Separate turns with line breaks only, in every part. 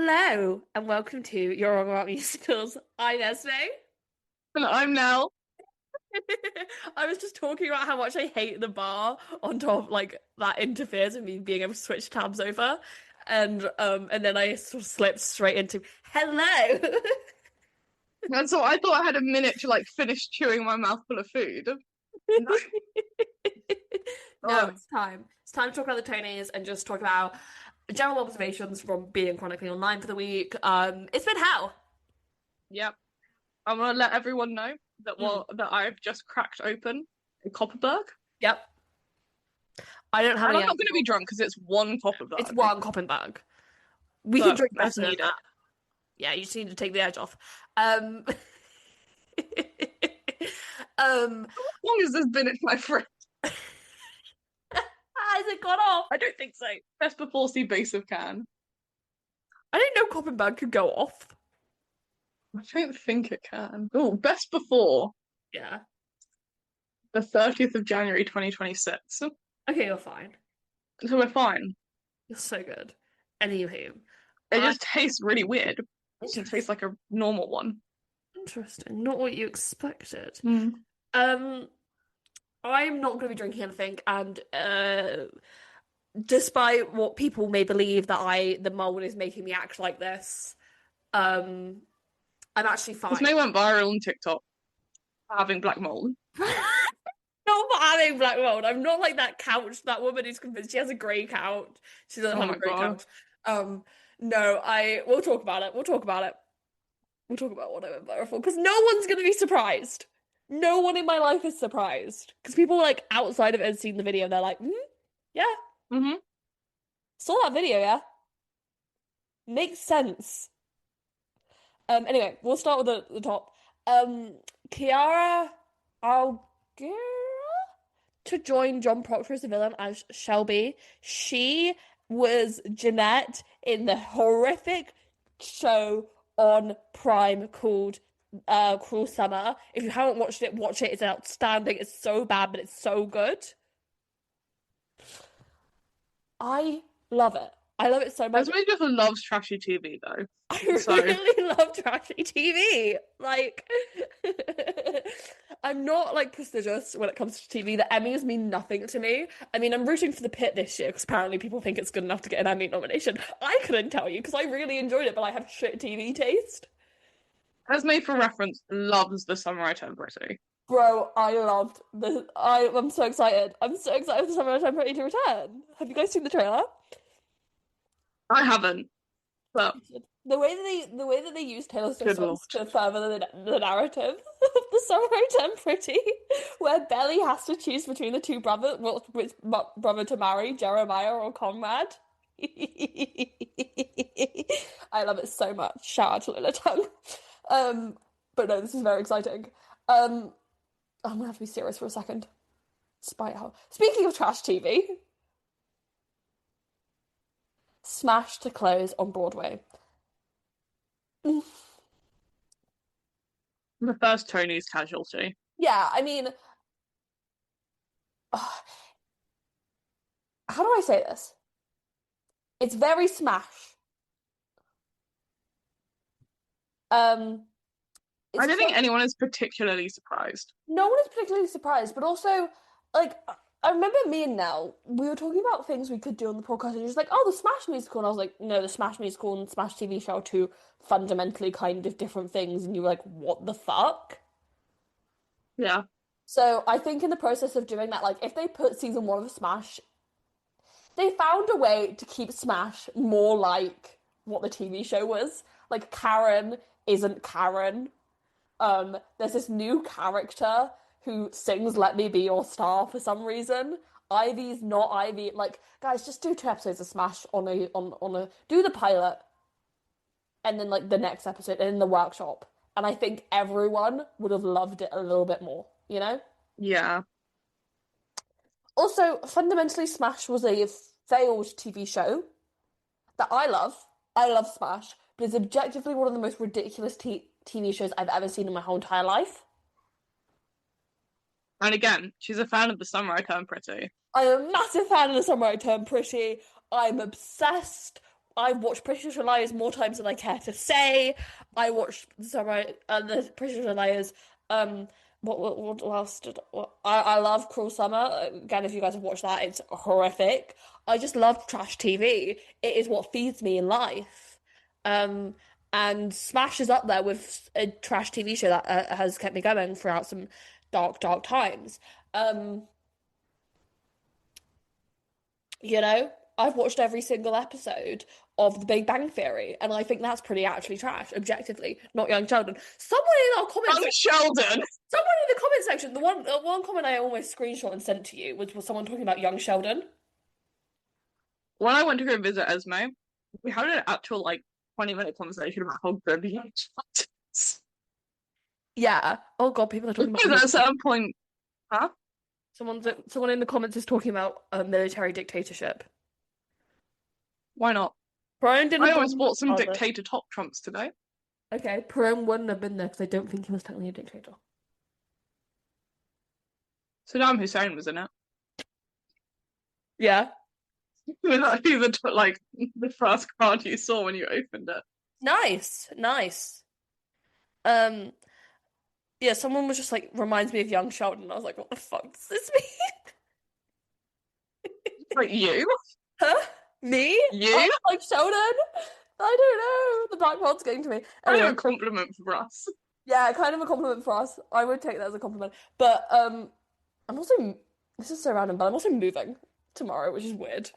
Hello and welcome to You're Wrong About Musicals. I'm Esmé.
And I'm Nell.
I was just talking about how much I hate the bar on top, like that interferes with me being able to switch tabs over. And then I sort of slipped straight into hello.
And so I thought I had a minute to finish chewing my mouth full of food. No.
No,
Oh,
it's time. It's time to talk about the Tonys and just talk about general observations from being chronically online for the week. It's been hell.
yep. I'm gonna let everyone know
Mm,
that I've just cracked open a Copperberg.
yep. I don't have
And
any
I'm not gonna be
alcohol.
drunk because it's one
It's
Copperberg.
one Koppenberg. We can
But
drink
I just
better than
need it.
that. Yeah, you just need to take the edge off. Um, um,
How long has this been in my fridge?
has it gone off?
I don't think so. Best before see base of can.
I didn't know Koppenberg could go off.
I don't think it can. Oh, best before
Yeah.
the 30th of January 2026. So
Okay, you're fine.
we're fine.
You're so good. Anywho,
It
I
just tastes really weird. It doesn't taste like a normal one.
interesting. Not what you expected.
Mm.
Um, I'm not going to be drinking anything, and despite what people may believe that the mold is making me act like this, um, I'm actually
This
fine.
may went viral on TikTok for having black mold.
Not for having black mold. I'm not like that couch, that woman who's convinced she has a grey couch. She doesn't
Oh
have a
my
grey
god.
couch. No, we'll talk about it. We'll talk about it. We'll talk about what I went viral for because no one's gonna be surprised. No one in my life is surprised because people like outside of it have seen the video and they're like, yeah,
Hmm.
saw that video, yeah, makes sense. Anyway, we'll start with the top. Kiara Alguera to join John Proctor as the villain as Shelby. She was Jeanette in the horrific show on Prime called Cruel Summer. If you haven't watched it, watch it. It's outstanding. It's so bad, but it's so good. I love it. I love it so much.
Esme just loves trashy TV though.
I
So
really love trashy TV. Like, I'm not like prestigious when it comes to TV. The Emmys mean nothing to me. I mean, I'm rooting for The Pit this year because apparently people think it's good enough to get an Emmy nomination. I couldn't tell you because I really enjoyed it, but I have shit TV taste.
Esme, for reference, loves the Summer I Turned Pretty.
Bro, I loved the. I'm so excited. I'm so excited for Summer Time Pretty to return. Have you guys seen the trailer?
I haven't, but
The way that they use Taylor Swift
good lord.
songs to further the narrative of the song I Turned Pretty, where Belly has to choose between the two brothers, which brother to marry, Jeremiah or Conrad. I love it so much. Shout out to Lila Tongue. Um, but no, this is very exciting. I'm gonna have to be serious for a second. Despite how, speaking of trash TV, Smash to close on Broadway.
The first Tony's casualty.
Yeah, I mean, how do I say this? It's very Smash. Um,
I
it's
don't
cl
think anyone is particularly surprised.
no one is particularly surprised, but also, like, I remember me and Nell, we were talking about things we could do on the podcast, and you're just like, oh, the Smash musical, and I was like, no, the Smash musical and Smash TV show are two fundamentally kind of different things, and you were like, what the fuck?
Yeah.
So I think in the process of doing that, like, if they put season one of Smash, they found a way to keep Smash more like what the TV show was. Like, Karen isn't Karen. There's this new character who sings "Let Me Be Your Star" for some reason. Ivy's not Ivy. Like, guys, just do two episodes of Smash on a do the pilot, and then like the next episode and in the workshop. And I think everyone would have loved it a little bit more, you know?
Yeah.
Also, fundamentally, Smash was a failed TV show that I love. I love Smash, but it's objectively one of the most ridiculous TV shows I've ever seen in my whole entire life.
And again, she's a fan of the Summer I Turned Pretty.
I'm a massive fan of The Summer I Turned Pretty. I'm obsessed I've watched Pretty Little Liars more times than I care to say. I watched the Pretty Little Liars. Um, what else did I love Cruel Summer. Again, if you guys have watched that, it's horrific. I just love trash TV. It is what feeds me in life. Um, and Smash is up there with a trash TV show that has kept me going throughout some dark, dark times. Um, you know, I've watched every single episode of The Big Bang Theory, and I think that's pretty actually trash, objectively, not young children. Someone in our comments,
Oh, Sheldon.
someone in the comment section, the one comment I almost screenshot and sent to you was someone talking about young Sheldon.
When I went to go visit Esmé, we had an actual like 20-minute conversation about how good the young child is.
Yeah. Oh God, people are talking about.
Because at a certain point, huh?
Someone in the comments is talking about a military dictatorship.
Why not?
Brian didn't.
I almost bought some
bother.
dictator top trumps today.
Okay, Perrin wouldn't have been there because I don't think he was technically a dictator.
Saddam Hussein was in it.
Yeah.
Was actually the first card you saw when you opened it.
Nice, nice. Um, yeah, someone was just like reminds me of young Sheldon. I was like, what the fuck does this mean?
Like you?
Huh? Me?
You?
I'm like Sheldon? I don't know. The black rod's getting to me.
Kind
Anyway,
of a compliment for us.
yeah, kind of a compliment for us. I would take that as a compliment. But I'm also this is so random, but I'm also moving tomorrow, which is weird.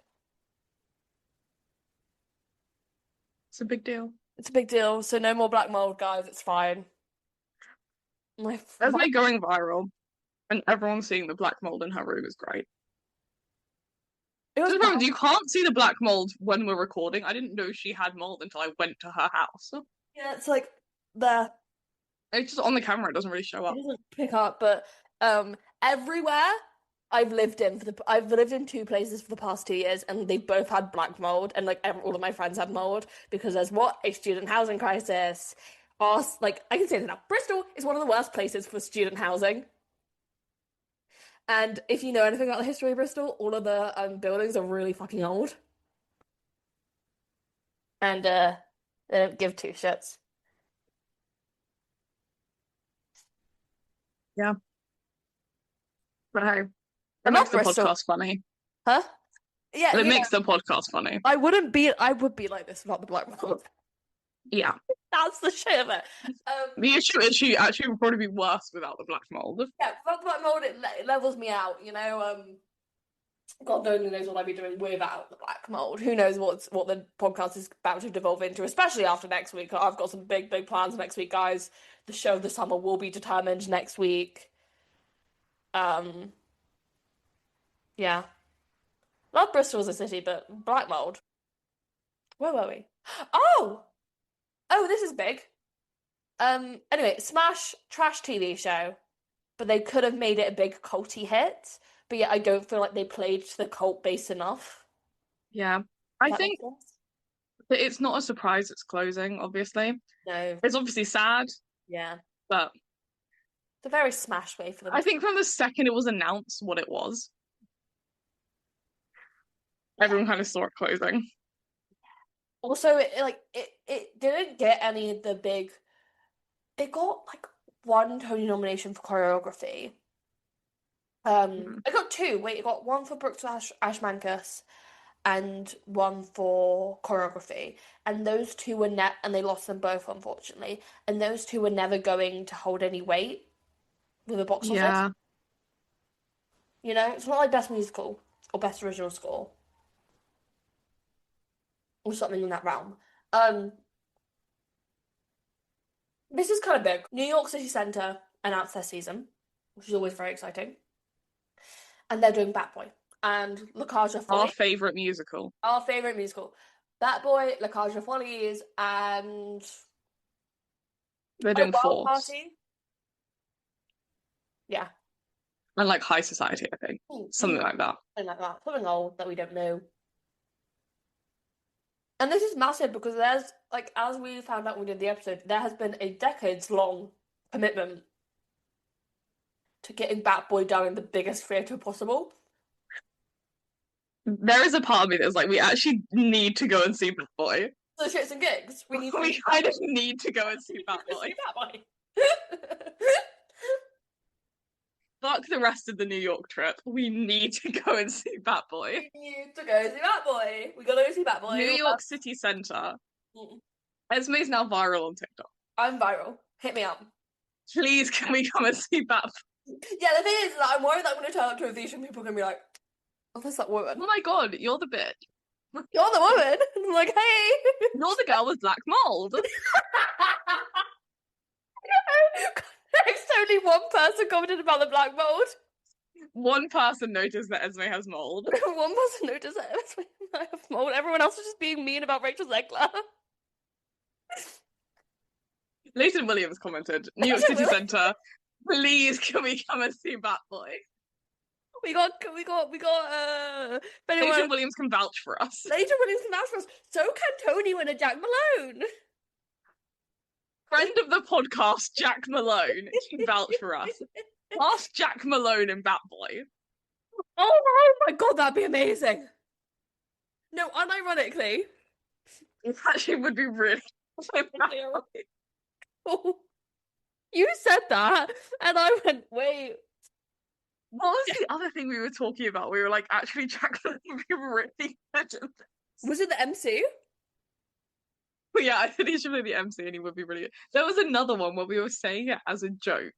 It's a big deal.
It's a big deal. So no more black mold, guys. It's fine.
Esme going viral, and everyone seeing the black mold in her room is great.
It was
Just
bad.
remember, you can't see the black mold when we're recording. I didn't know she had mold until I went to her house.
Yeah, it's like there.
It's just on the camera, it doesn't really show
It
up.
doesn't pick up, but everywhere I've lived in two places for the past 2 years, and they both had black mold, and like all of my friends had mold because there's a student housing crisis. I can say that now. Bristol is one of the worst places for student housing. And if you know anything about the history of Bristol, all of the buildings are really fucking old, and they don't give two shits.
Yeah. But hey,
I
it
love
makes the
Bristol.
podcast funny.
Huh? Yeah,
It
yeah.
makes the podcast funny.
I would be like this without the black mold.
Yeah.
That's the shit of it.
The issue actually would probably be worse without the black mold.
Yeah, without the black mold, it levels me out, you know. God only knows what I'd be doing without the black mold. Who knows what the podcast is about to devolve into, especially after next week. I've got some big, big plans next week, guys. The show of the summer will be determined next week. Yeah. Love Bristol as a city, but black mold. Where were we? Oh! Oh, this is big. Anyway, Smash trash TV show, but they could have made it a big culty hit. But yet I don't feel like they played to the cult base enough.
Yeah. I
That
think
makes sense?
that it's not a surprise it's closing, obviously.
No.
It's obviously sad,
Yeah.
but
It's a very Smash way for them
I
to.
think from the second it was announced what it was,
Yeah.
everyone kind of saw it closing.
Also, it didn't get any of the big. It got like one Tony nomination for choreography. It got two. Wait, it got one for Brooks Ashmanskas and one for choreography. And those two were net, and they lost them both, unfortunately. And those two were never going to hold any weight with the box office.
Yeah.
You know, it's not like best musical or best original score or something in that realm. This is kind of big. New York City Centre announced their season, which is always very exciting. And they're doing Bat Boy and La Cage aux
Our
Follies.
favourite musical.
Our favourite musical. Bat Boy, La Cage aux Follies, and
They're doing
Wild
Force.
Party. Yeah.
And like High Society, I think. Something like that.
Something like that. Something old that we don't know. And this is massive because there's, like, as we found out when we did the episode, there has been a decades-long commitment to getting Bat Boy done in the biggest theatre possible.
There is a part of me that's like, we actually need to go and see Bad Boy.
So shits and gigs. We need to
We kind of need to go and see Bad Boy.
see Bad Boy.
Fuck the rest of the New York trip. We need to go and see Bad Boy.
We need to go see Bad Boy. We gotta go see Bad Boy.
New York City Center. Esme's now viral on TikTok.
I'm viral. Hit me up.
Please, can we come and see Bad Boy?
Yeah, the thing is that I'm worried that I'm gonna turn up to a Evita and people are gonna be like, oh, that's that woman.
Oh my god, you're the bitch.
You're the woman. And I'm like, hey.
You're the girl with black mold.
Next, only one person commented about the black mold.
One person noticed that Esme has mold.
One person noticed that Esme might have mold. Everyone else was just being mean about Rachel Zegler.
Leighton Williams commented, New York City Center, please can we come and see Bat Boy?
We got
Leighton Williams can vouch for us.
Leighton Williams can vouch for us. So can Tony Winner Jack Malone.
Friend of the podcast, Jack Malone, can vouch for us. Ask Jack Malone and Bat Boy.
Oh my god, that'd be amazing. No, unironically.
It actually would be really
Oh, you said that, and I went, wait.
What was the other thing we were talking about? We were like, actually, Jack Malone would be really good at this.
Was it the MC?
But yeah, I think he should play the MC and he would be really good. There was another one where we were saying it as a joke.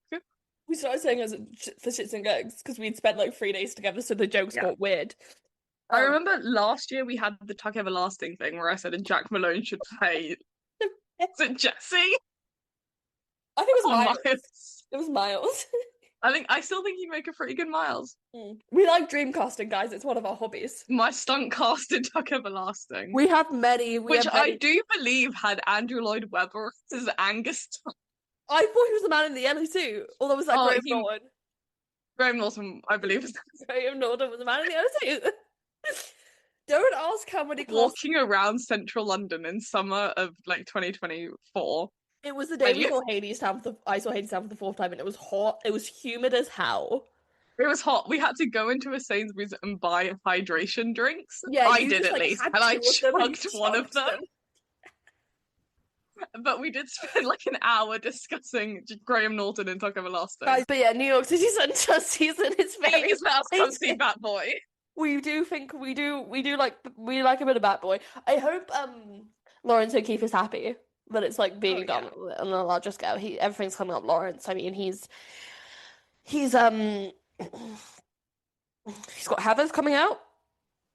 We started saying it as for shits and gigs because we'd spent like 3 days together, so the jokes got weird.
I remember last year we had the Tuck Everlasting thing where I said Jack Malone should play. Is it Jesse?
I think it was Miles.
Miles.
It was Miles.
I still think he'd make a pretty good Miles.
We like dreamcasting, guys. It's one of our hobbies.
My stunt casted Tuck Everlasting.
We have many.
Which I do believe had Andrew Lloyd Webber as Angus.
I thought he was the man in the yellow suit. Although was that Graham Norton?
Graham Norton, I believe, was
Graham Norton was the man in the yellow suit. Don't ask how many
walking around central London in summer of like 2024.
It was the day we saw Hadestown I saw Hadestown for the 4th time, and it was hot. It was humid as hell.
It was hot. We had to go into a Sainsbury's and buy hydration drinks.
Yeah,
I did at least, and I chugged one of them. But we did spend like an hour discussing Graham Norton and Tuck Everlasting.
Guys, but yeah, New York City Center season is
Please let us come see Bat Boy.
We like a bit of Bat Boy. I hope Lawrence O'Keefe is happy that it's like being done on a larger scale. Everything's coming up Lawrence. I mean, he's got Heathers coming out.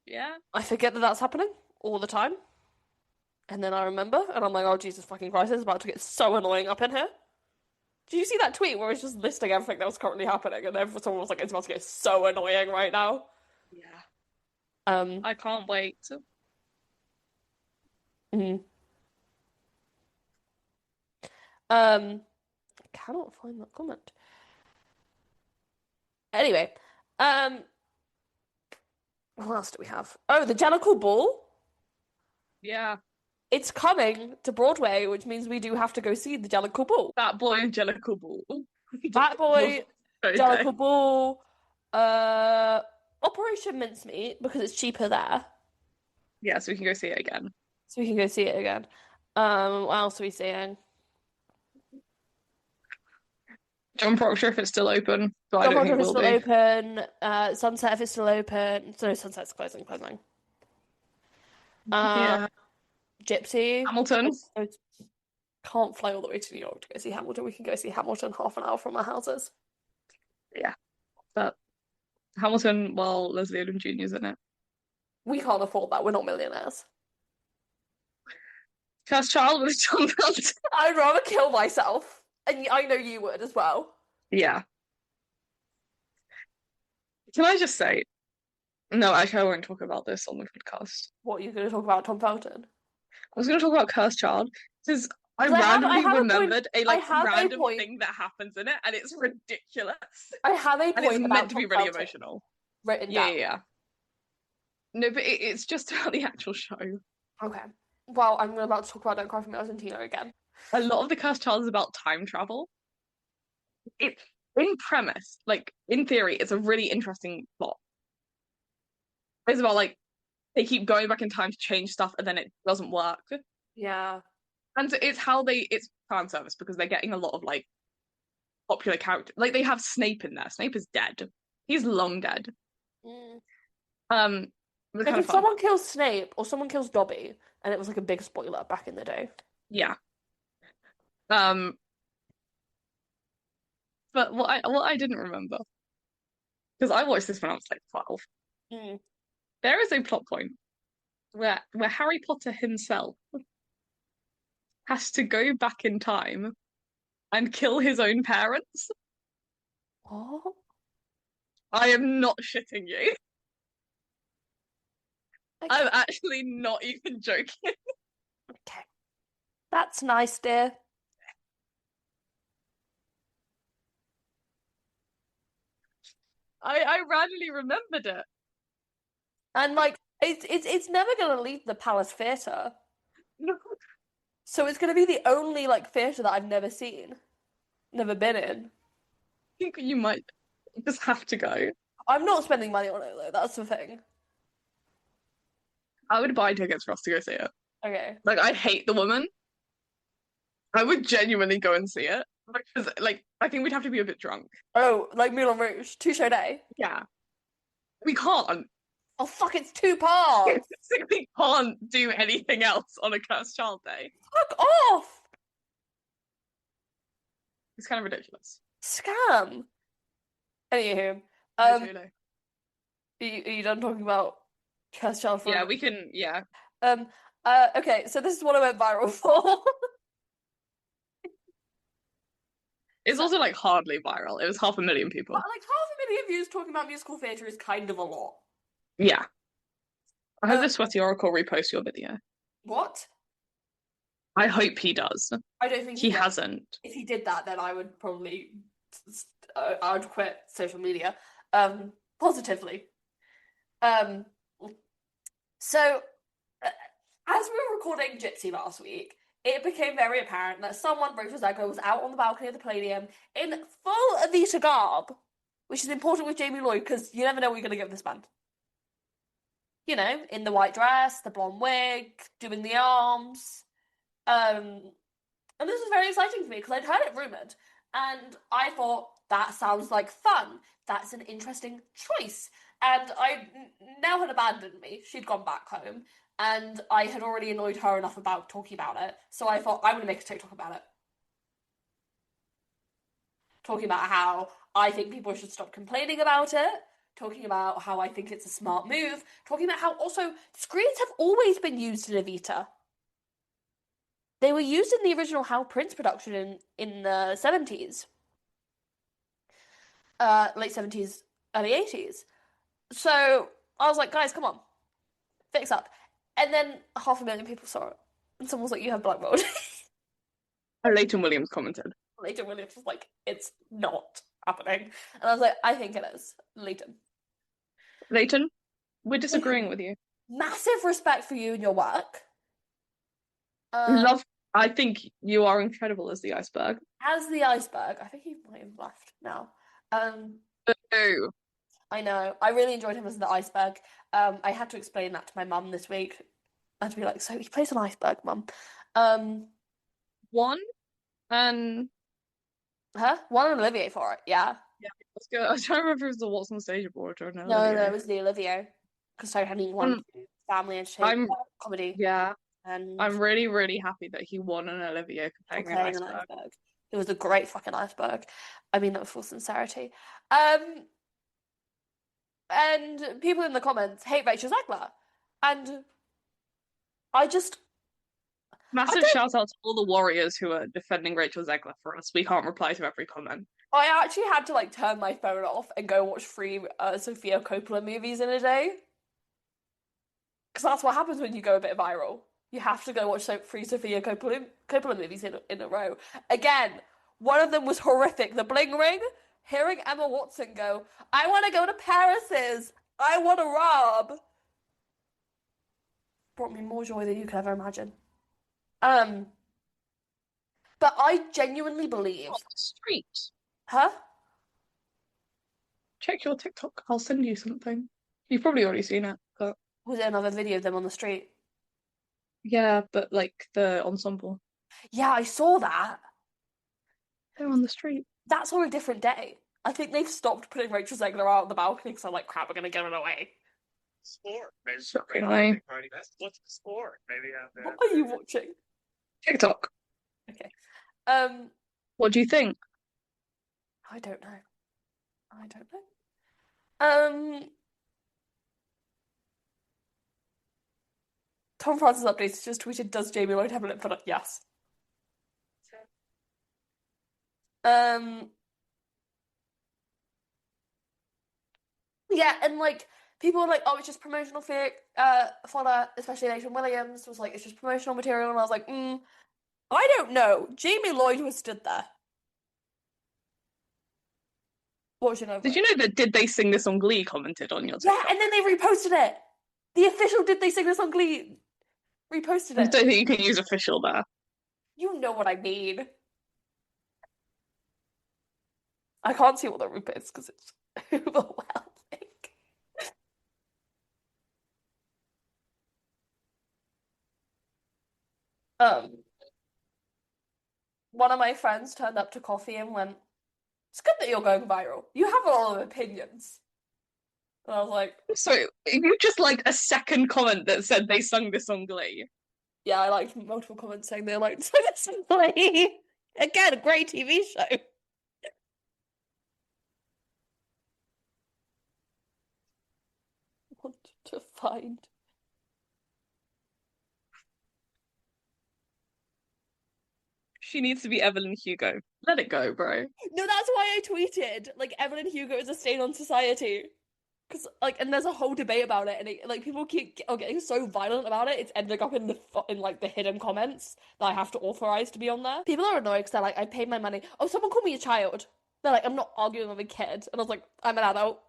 Yeah.
I forget that that's happening all the time. And then I remember, and I'm like, oh, Jesus fucking Christ, it's about to get so annoying up in here. Did you see that tweet where it's just listing everything that was currently happening, and then someone was like, it's about to get so annoying right now?
Yeah. I can't wait.
I cannot find that comment. Anyway, what else do we have? Oh, the Jellicle Ball.
Yeah.
It's coming to Broadway, which means we do have to go see the Jellicle Ball.
Bat Boy and Jellicle Ball.
Bat Boy, Jellicle Ball, Operation Mincemeat, because it's cheaper there.
Yeah, so we can go see it again.
What else are we seeing?
John Proctor, if it's still open.
But John Proctor, if it's still open. Sunset, if it's still open. So Sunset's closing.
Yeah.
Gypsy.
Hamilton.
Can't fly all the way to New York to go see Hamilton. We can go see Hamilton half an hour from our houses.
Yeah. But Hamilton, while Leslie Odom Jr. is in it.
We can't afford that. We're not millionaires.
Cursed Child with John Proctor.
I'd rather kill myself. And I know you would as well.
Yeah. Can I just say... No, actually, I won't talk about this on the podcast.
What, are you going to talk about Tom Felton?
I was going to talk about Cursed Child, because I randomly remembered a random thing that happens in it, and it's ridiculous.
I have a point.
And it's meant to be really emotional.
Written down.
Yeah. No, but it's just about the actual show.
Okay. Well, I'm about to talk about Don't Cry for Me, Argentina again.
A lot of the Cursed Child is about time travel. It's in premise, like in theory, it's a really interesting plot. It's about like they keep going back in time to change stuff and then it doesn't work.
Yeah.
And it's fan service because they're getting a lot of like popular character. Like they have Snape in there. Snape is dead. He's long dead.
Mm.
Um, it was
Like
kind of
if
fun.
someone kills Snape or someone kills Dobby, and it was like a big spoiler back in the day.
Yeah. Um, but what I didn't remember because I watched this when I was like 12.
Mm.
There is a plot point where Harry Potter himself has to go back in time and kill his own parents.
What?
I am not shitting you. I'm
Okay.
actually not even joking.
Okay. That's nice, dear.
I randomly remembered it.
And like it's never gonna leave the Palace Theatre.
No,
So it's gonna be the only like theatre that I've never seen, never been in.
I think you might just have to go.
I'm not spending money on it though, that's the thing.
I would buy tickets for us to go see it.
Okay.
Like, I hate the woman. I would genuinely go and see it because, like, I think we'd have to be a bit drunk.
Oh, like Moulin Rouge, two show day.
Yeah, we can't.
Oh fuck, it's two parts.
We can't do anything else on a cursed child day.
Fuck off.
It's kind of ridiculous.
Scam. Anywho,
No,
um,
truly.
are you done talking about Cursed Child for a
Yeah,
minute?
we can. Yeah,
Um, okay, so this is what I went viral for.
it's
So,
also like hardly viral. It was 500,000
but
people.
like 500,000 views talking about musical theatre is kind of a lot.
Yeah, I hope
Uh,
the Sweaty Oracle reposts your video.
what?
I hope he does.
I don't think
He
he will.
hasn't.
If he did that, then I would probably, I would quit social media. Positively. Um, so as we were recording Gypsy last week, it became very apparent that someone, Rachel Zegler, was out on the balcony of the Palladium in full Evita garb, which is important with Jamie Lloyd because you never know what you're going to get with this band. You know, in the white dress, the blonde wig, doing the arms. Um, and this was very exciting for me because I'd heard it rumored, and I thought that sounds like fun. That's an interesting choice. And I now had abandoned me. She'd gone back home, and I had already annoyed her enough about talking about it. So I thought I'm going to make a TikTok about it, talking about how I think people should stop complaining about it. Talking about how I think it's a smart move. Talking about how also screens have always been used in Evita. They were used in the original Hal Prince production in the 70s, late 70s, early 80s. So I was like, guys, come on, fix up. And then 500,000 people saw it. And someone was like, you have black mold.
Leighton Williams commented.
Leighton Williams was like, it's not happening. And I was like, I think it is. Leighton.
Leighton, we're
Leighton,
disagreeing with you.
massive respect for you and your work.
Love. I think you are incredible as the iceberg.
As the iceberg, I think he might have left now. Um,
Oh,
I know. I really enjoyed him as the iceberg. I had to explain that to my mum this week. I had to be like, so he plays an iceberg, mum. Um,
one and
huh? Won an Olivier for it, yeah.
yeah, let's go. I was trying to remember if it was the What's on Stage Award or an
No, it
Olivier.
was the Olivier. Because so Henning won family entertainment
I'm
comedy
yeah,
and
I'm really really happy that he won an Olivier for
for
playing an
playing an
iceberg.
iceberg. It was a great fucking iceberg. I mean that with full sincerity. Um, and people in the comments hate Rachel Zegler. And I just I
Massive
don't
shout out to all the warriors who are defending Rachel Zegler for us. We can't reply to every comment.
I actually had to like turn my phone off and go watch three Sofia Coppola movies in a day. Because that's what happens when you go a bit viral. You have to go watch three Sofia Coppola movies in a row. Again, one of them was horrific. The Bling Ring, hearing Emma Watson go, I want to go to Paris's. I want to rob. Brought me more joy than you could ever imagine. Um, but I genuinely believe,
Off the street.
huh?
Check your TikTok. I'll send you something. You've probably already seen it, but
Was it another video of them on the street?
Yeah, but like the ensemble.
Yeah, I saw that.
They're on the street.
That's on a different day. I think they've stopped putting Rachel Zegler out on the balcony because I'm like, crap, we're gonna give it away.
Sport. Maybe
Shockingly.
party. What's the sport? Maybe
What are you watching?
TikTok.
Okay. Um,
What do you think?
I don't know. I don't know. Um, Tom Francis updates just tweeted, "Does Jamie Lloyd have a lip filler?" Yes. Um, yeah, and like people were like, "Oh, it's just promotional fodder," especially Nathan Williams was like, "It's just promotional material," and I was like, I don't know. Jamie Lloyd was stood there watching over
Did
it.
you know that Did They Sing This on Glee commented on your
Yeah,
TikTok?
and then they reposted it. The official Did They Sing This on Glee reposted
I
it.
don't think you can use official there.
You know what I mean. I can't see what the group is because it's overwhelming. Um, one of my friends turned up to coffee and went, "It's good that you're going viral. You have a lot of opinions." And I was like,
So you just liked a second comment that said they sung this on Glee.
"Yeah, I liked multiple comments saying they liked this play." Again, a great TV show. Want to find.
She needs to be Evelyn Hugo. Let it go, bro.
No, that's why I tweeted like Evelyn Hugo is a stain on society. Because like, and there's a whole debate about it, and like people keep getting so violent about it, it's ending up in in like the hidden comments that I have to authorize to be on there. People are annoyed because they're like, "I paid my money." Oh, someone called me a child. They're like, "I'm not arguing with a kid," and I was like, "I'm an adult,"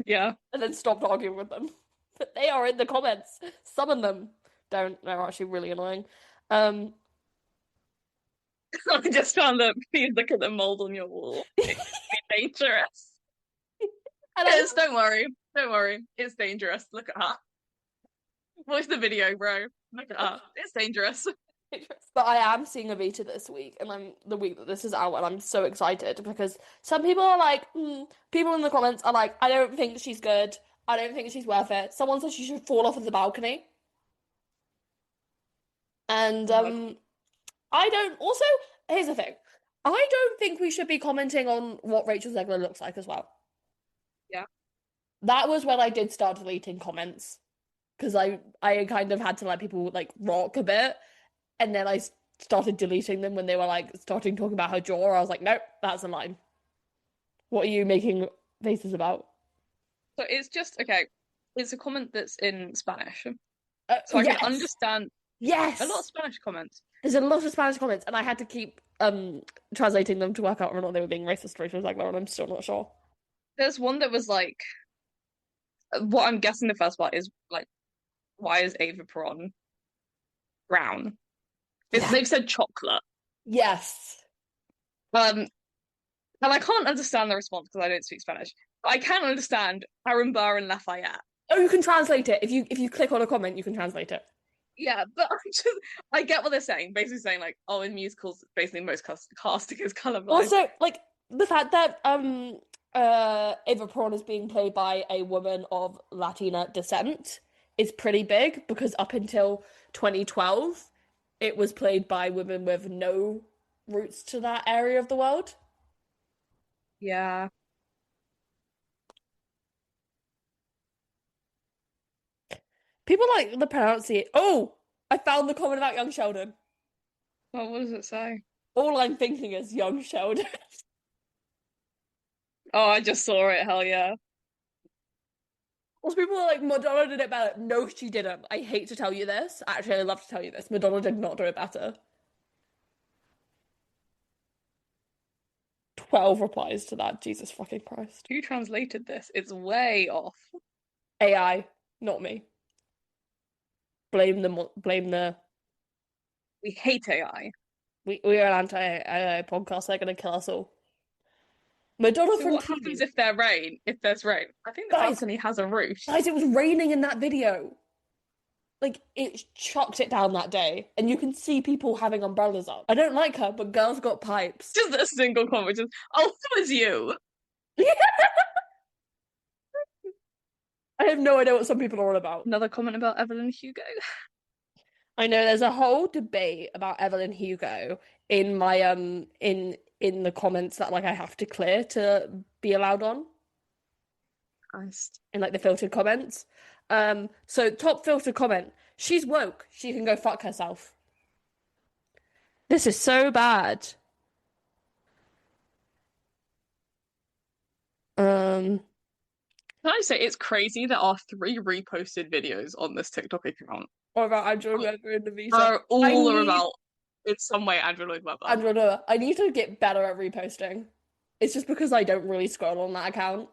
Yeah.
and then stopped arguing with them. But they are in the comments. Some of them don't. They're actually really annoying. Um,
I just found that please look at the mold on your wall. It's dangerous.
and I
It's don't worry. Don't worry. It's dangerous. Look at her. Watch the video, bro. Look at her. It's dangerous.
But I am seeing Evita this week, and I'm the week that this is out, and I'm so excited because some people are like, people in the comments are like, I don't think she's good. I don't think she's worth it. Someone says she should fall off of the balcony, and
God.
I don't. Also, here's the thing: I don't think we should be commenting on what Rachel Zegler looks like as well.
Yeah.
That was when I did start deleting comments because I kind of had to let people like rock a bit. And then I started deleting them when they were like starting talking about her jaw. I was like, nope, that's a line. What are you making faces about?
So it's just okay. It's a comment that's in Spanish. So I can
Yes,
understand a lot of
yes.
Spanish comments.
There's a lot of Spanish comments, and I had to keep translating them to work out whether or not they were being racist or like that, and I'm still not sure.
There's one that was like what I'm guessing the first part is like, why is Ava Peron brown?
Yeah.
They've said chocolate.
Yes.
Um, and I can't understand the response because I don't speak Spanish. But I can understand Aaron Burr and Lafayette.
Oh, you can translate it. If you click on a comment, you can translate it.
Yeah, but I get what they're saying. Basically saying like, oh, in musicals, basically most casting is colorblind.
Also, like the fact that Eva Prawn is being played by a woman of Latina descent is pretty big because up until 2012 it was played by women with no roots to that area of the world.
Yeah.
People like the pronunciation. Oh, I found the comment about young Sheldon.
Well, what does it say?
All I'm thinking is young Sheldon.
Oh, I just saw it. Hell yeah.
Also, people are like, Madonna did it better. No, she didn't. I hate to tell you this. Actually, I love to tell you this. Madonna did not do it better. 12 replies to that. Jesus fucking Christ.
Who translated this? It's way off.
AI, not me. Blame the
We hate AI.
we are an anti-AI podcast. They're gonna kill us all. Madonna
So
from
what happens
TV.
if there's rain? I think the
Guys,
balcony has a roof.
guys, it was raining in that video. Like, it chucked it down that day, and you can see people having umbrellas up. I don't like her, but girls got pipes.
Just a single comment, just, oh, it was you.
I have no idea what some people are all about.
Another comment about Evelyn Hugo.
I know there's a whole debate about Evelyn Hugo in my in the comments that like I have to clear to be allowed on
Christ.
in like the filtered comments. So top filtered comment, she's woke. She can go fuck herself. This is so bad. Um,
Can I say it's crazy there are 3 reposted videos on this TikTok account
what about Andrew Webber and Evita?
are
I
all
need
about in some way Andrew Lloyd Webber.
Andrew Webber. I need to get better at reposting. It's just because I don't really scroll on that account.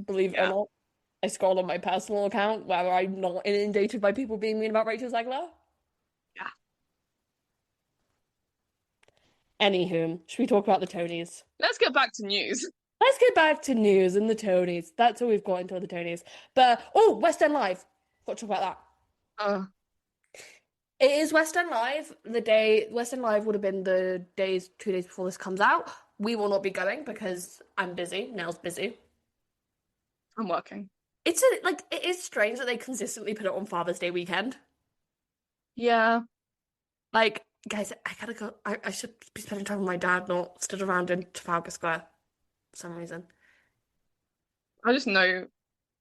Believe it or
Yeah.
not. I scroll on my personal account where I'm not inundated by people being mean about Rachel Zegler.
Yeah.
Anywho, should we talk about the Tonys?
Let's get back to news.
Let's get back to news and the Tonys. That's all we've got into the Tonys. But oh, West End Live. Got to talk about that.
Uh,
It is West End Live. The day West End Live would have been the 2 days before this comes out. We will not be going because I'm busy. Nell's busy.
I'm working.
It is strange that they consistently put it on Father's Day weekend.
Yeah.
Like, guys, I gotta go. I should be spending time with my dad, not stood around in Trafalgar Square for some reason.
I just know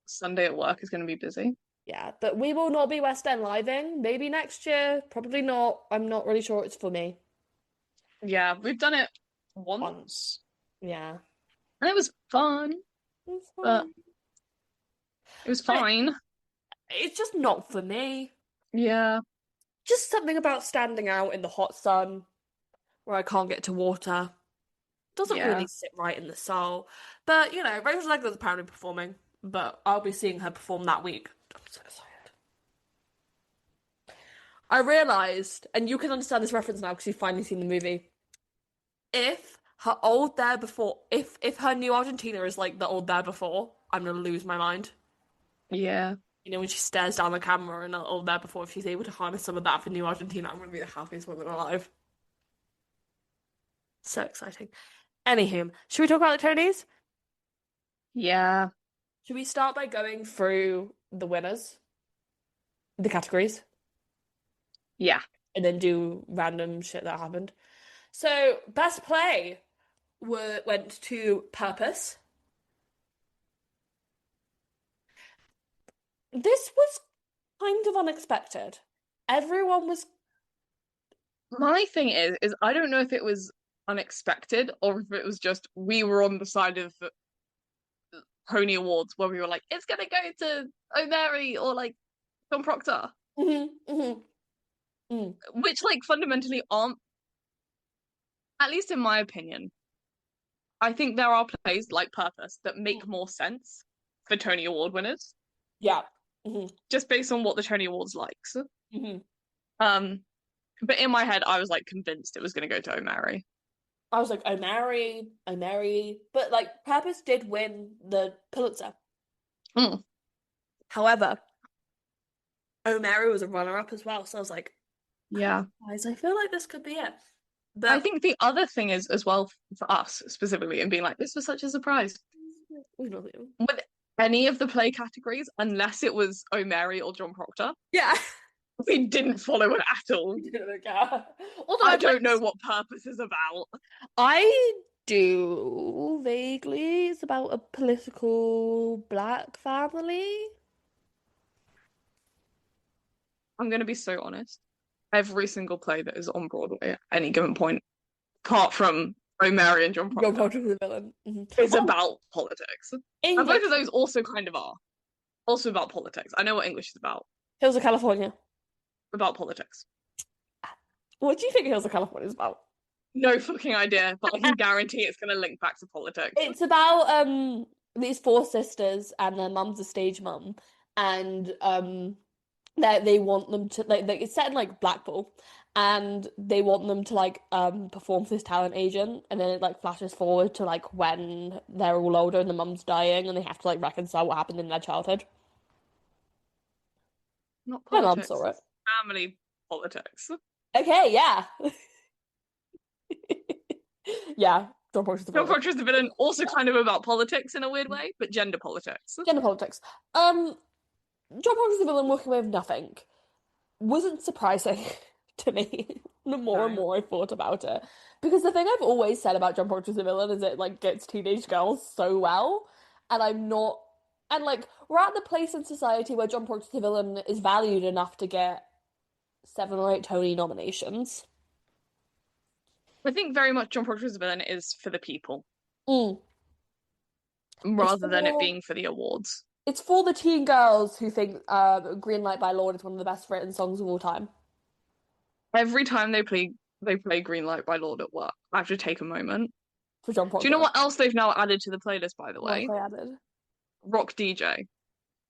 Sunday at work is going to be busy.
Yeah, but we will not be West End Living. Maybe next year. Probably not. I'm not really sure it's for me.
Yeah, we've done it once.
Yeah.
And it was fun,
It's
but
fine.
it was fine.
It's just not for me.
Yeah.
Just something about standing out in the hot sun where I can't get to water. Doesn't
Yeah.
really sit right in the soul. But, you know, Rachel Zegler's apparently performing, but I'll be seeing her perform that week. I'm so excited. I realised, and you can understand this reference now because you've finally seen the movie, if her old There Before, if her new Argentina is like the old There Before, I'm gonna lose my mind.
Yeah.
You know, when she stares down the camera and old There Before, if she's able to harness some of that for new Argentina, I'm gonna be the happiest woman alive. So exciting. Anywho, should we talk about the Tonys?
Yeah.
Should we start by going through the winners, the categories,
Yeah.
and then do random shit that happened? So, best play went to Purpose. This was kind of unexpected. Everyone was.
My thing is I don't know if it was unexpected or if it was just we were on the side of the Pony Awards where we were like, it's gonna go to O'Mary or like John Proctor. Which like fundamentally aren't, at least in my opinion, I think there are plays like Purpose that make more sense for Tony Award winners.
Yeah.
Just based on what the Tony Awards likes.
Mm-hmm.
But in my head I was like convinced it was gonna go to O'Mary.
I was like, O'Mary. But like, Purpose did win the Pulitzer. However, O'Mary was a runner-up as well, so I was like,
yeah.
guys, I feel like this could be it. But
I think the other thing is as well for us specifically and being like, this was such a surprise. With any of the play categories, unless it was O'Mary or John Proctor.
Yeah.
We didn't follow it at all.
Although
I don't know what Purpose is about.
I do vaguely. It's about a political black family.
I'm going to be so honest. Every single play that is on Broadway at any given point, apart from O'Mary and John
John
Proctor,
Proctor was the villain.
is about politics. And
English.
both of those also kind of are. Also about politics. I know what English is about.
Hills of California.
About politics.
What do you think Hills of California is about?
No fucking idea, but I can guarantee it's going to link back to politics.
It's about these 4 sisters and their mum's a stage mum, and they want them to like it's set in like Blackpool, and they want them to like perform for this talent agent, and then it like flashes forward to like when they're all older and the mum's dying and they have to like reconcile what happened in their childhood.
Not
My mum
politics.
saw it.
It's family politics.
Okay, yeah. Yeah, John Porter's the
John
villain.
Porter's the villain, also kind of about politics in a weird way, but gender politics.
Gender politics. John Porter's the villain walking away with nothing wasn't surprising to me the more and
No.
more I thought about it. Because the thing I've always said about John Porter as a villain is it like gets teenage girls so well. And I'm not and like we're at the place in society where John Porter the villain is valued enough to get 7 or 8 Tony nominations.
I think very much John Porter's villain is for the people
Mm. It's
rather than it
for
being for the awards.
it's for the teen girls who think Green Light by Lord is one of the best written songs of all time.
Every time they play Green Light by Lord at work, I have to take a moment.
For John
Do you know
Porter.
what else they've now added to the playlist, by the
What
way?
have I added?
Rock DJ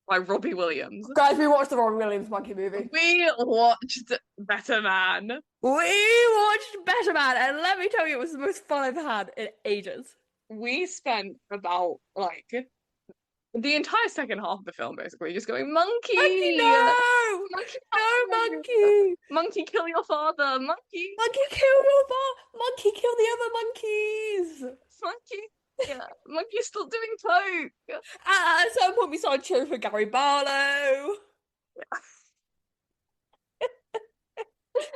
by Robbie Williams.
Guys, we watched the Robin Williams monkey movie.
We watched Better Man.
We watched Better Man, and let me tell you, it was the most fun I've had in ages.
We spent about like the entire second half of the film basically just going, Monkey!
Monkey, no!
Monkey,
No, monkey!
Monkey, kill your father! Monkey!
Monkey, kill your bar! Monkey, kill the other monkeys!
Monkey! Yeah, Monkey's still doing coke!
At some point, we started cheering for Gary Barlow.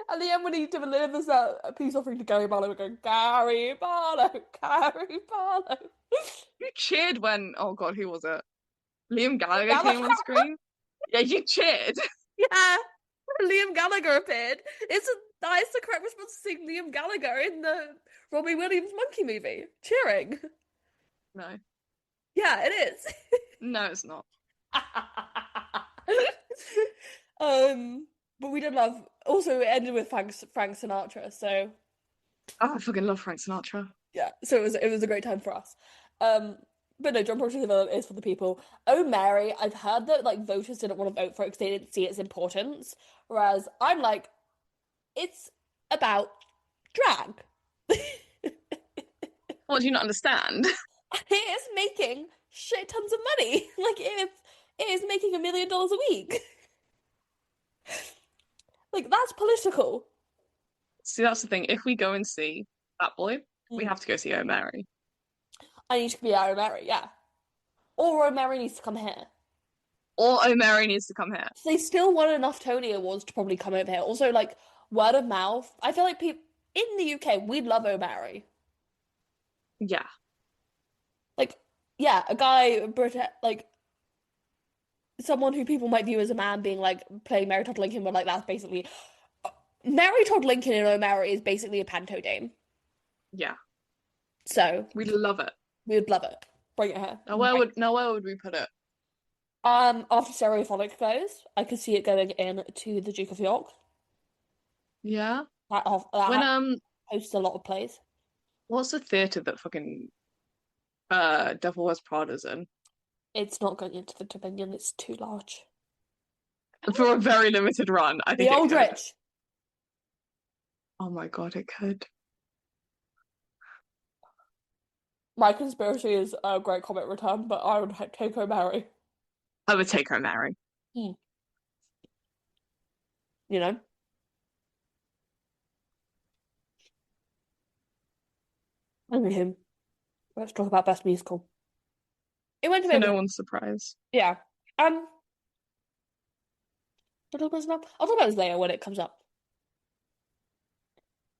At the end, when he delivers that peace offering to Gary Barlow, we're going, Gary Barlow, Gary Barlow.
You cheered when, oh god, who was it? Liam Gallagher
Gallagher.
came on screen? Yeah, you cheered.
Yeah, Liam Gallagher appeared. That is the correct response to seeing Liam Gallagher in the Robbie Williams monkey movie. Cheering.
No.
Yeah, it is.
No, it's not.
But we did love. Also, it ended with Frank Sinatra. So
Oh, I fucking love Frank Sinatra.
yeah, so it was a great time for us. But no, John Porter the villain is for the people. Oh Mary, I've heard that like voters didn't want to vote for it because they didn't see its importance. Whereas I'm like, it's about drag.
What do you not understand?
It is making shit tons of money. Like it is making $1 million a week. Like that's political.
See, that's the thing. If we go and see that boy, we
Mm.
have to go see O'Mary.
I need to be our Mary, yeah. Or Mary needs to come here.
Or O'Mary needs to come here.
They still won enough Tony Awards to probably come over here. Also, like word of mouth. I feel like people in the UK, we'd love O'Mary.
Yeah.
Like, yeah, a guy, like someone who people might view as a man being like playing Mary Todd Lincoln, but like that's basically Mary Todd Lincoln in O'Mary is basically a panto dame.
Yeah.
So
We love it.
we would love it. Bring it here.
Now where would we put it?
After Stereophonic goes, I could see it going in to the Duke of York.
Yeah.
That
When
hosts a lot of plays.
what's the theatre that fucking Devil Wears Prada's in?
It's not going into the Dominion, it's too large.
For a very limited run, I
The
think it
Old
could.
Rich.
Oh my god, it could.
My conspiracy is a great comet return, but I would take O'Mary.
I would take O'Mary.
You know? Anywho, let's talk about Best Musical. It went to
To
me.
no one's surprise.
Yeah. I'll talk about this later when it comes up.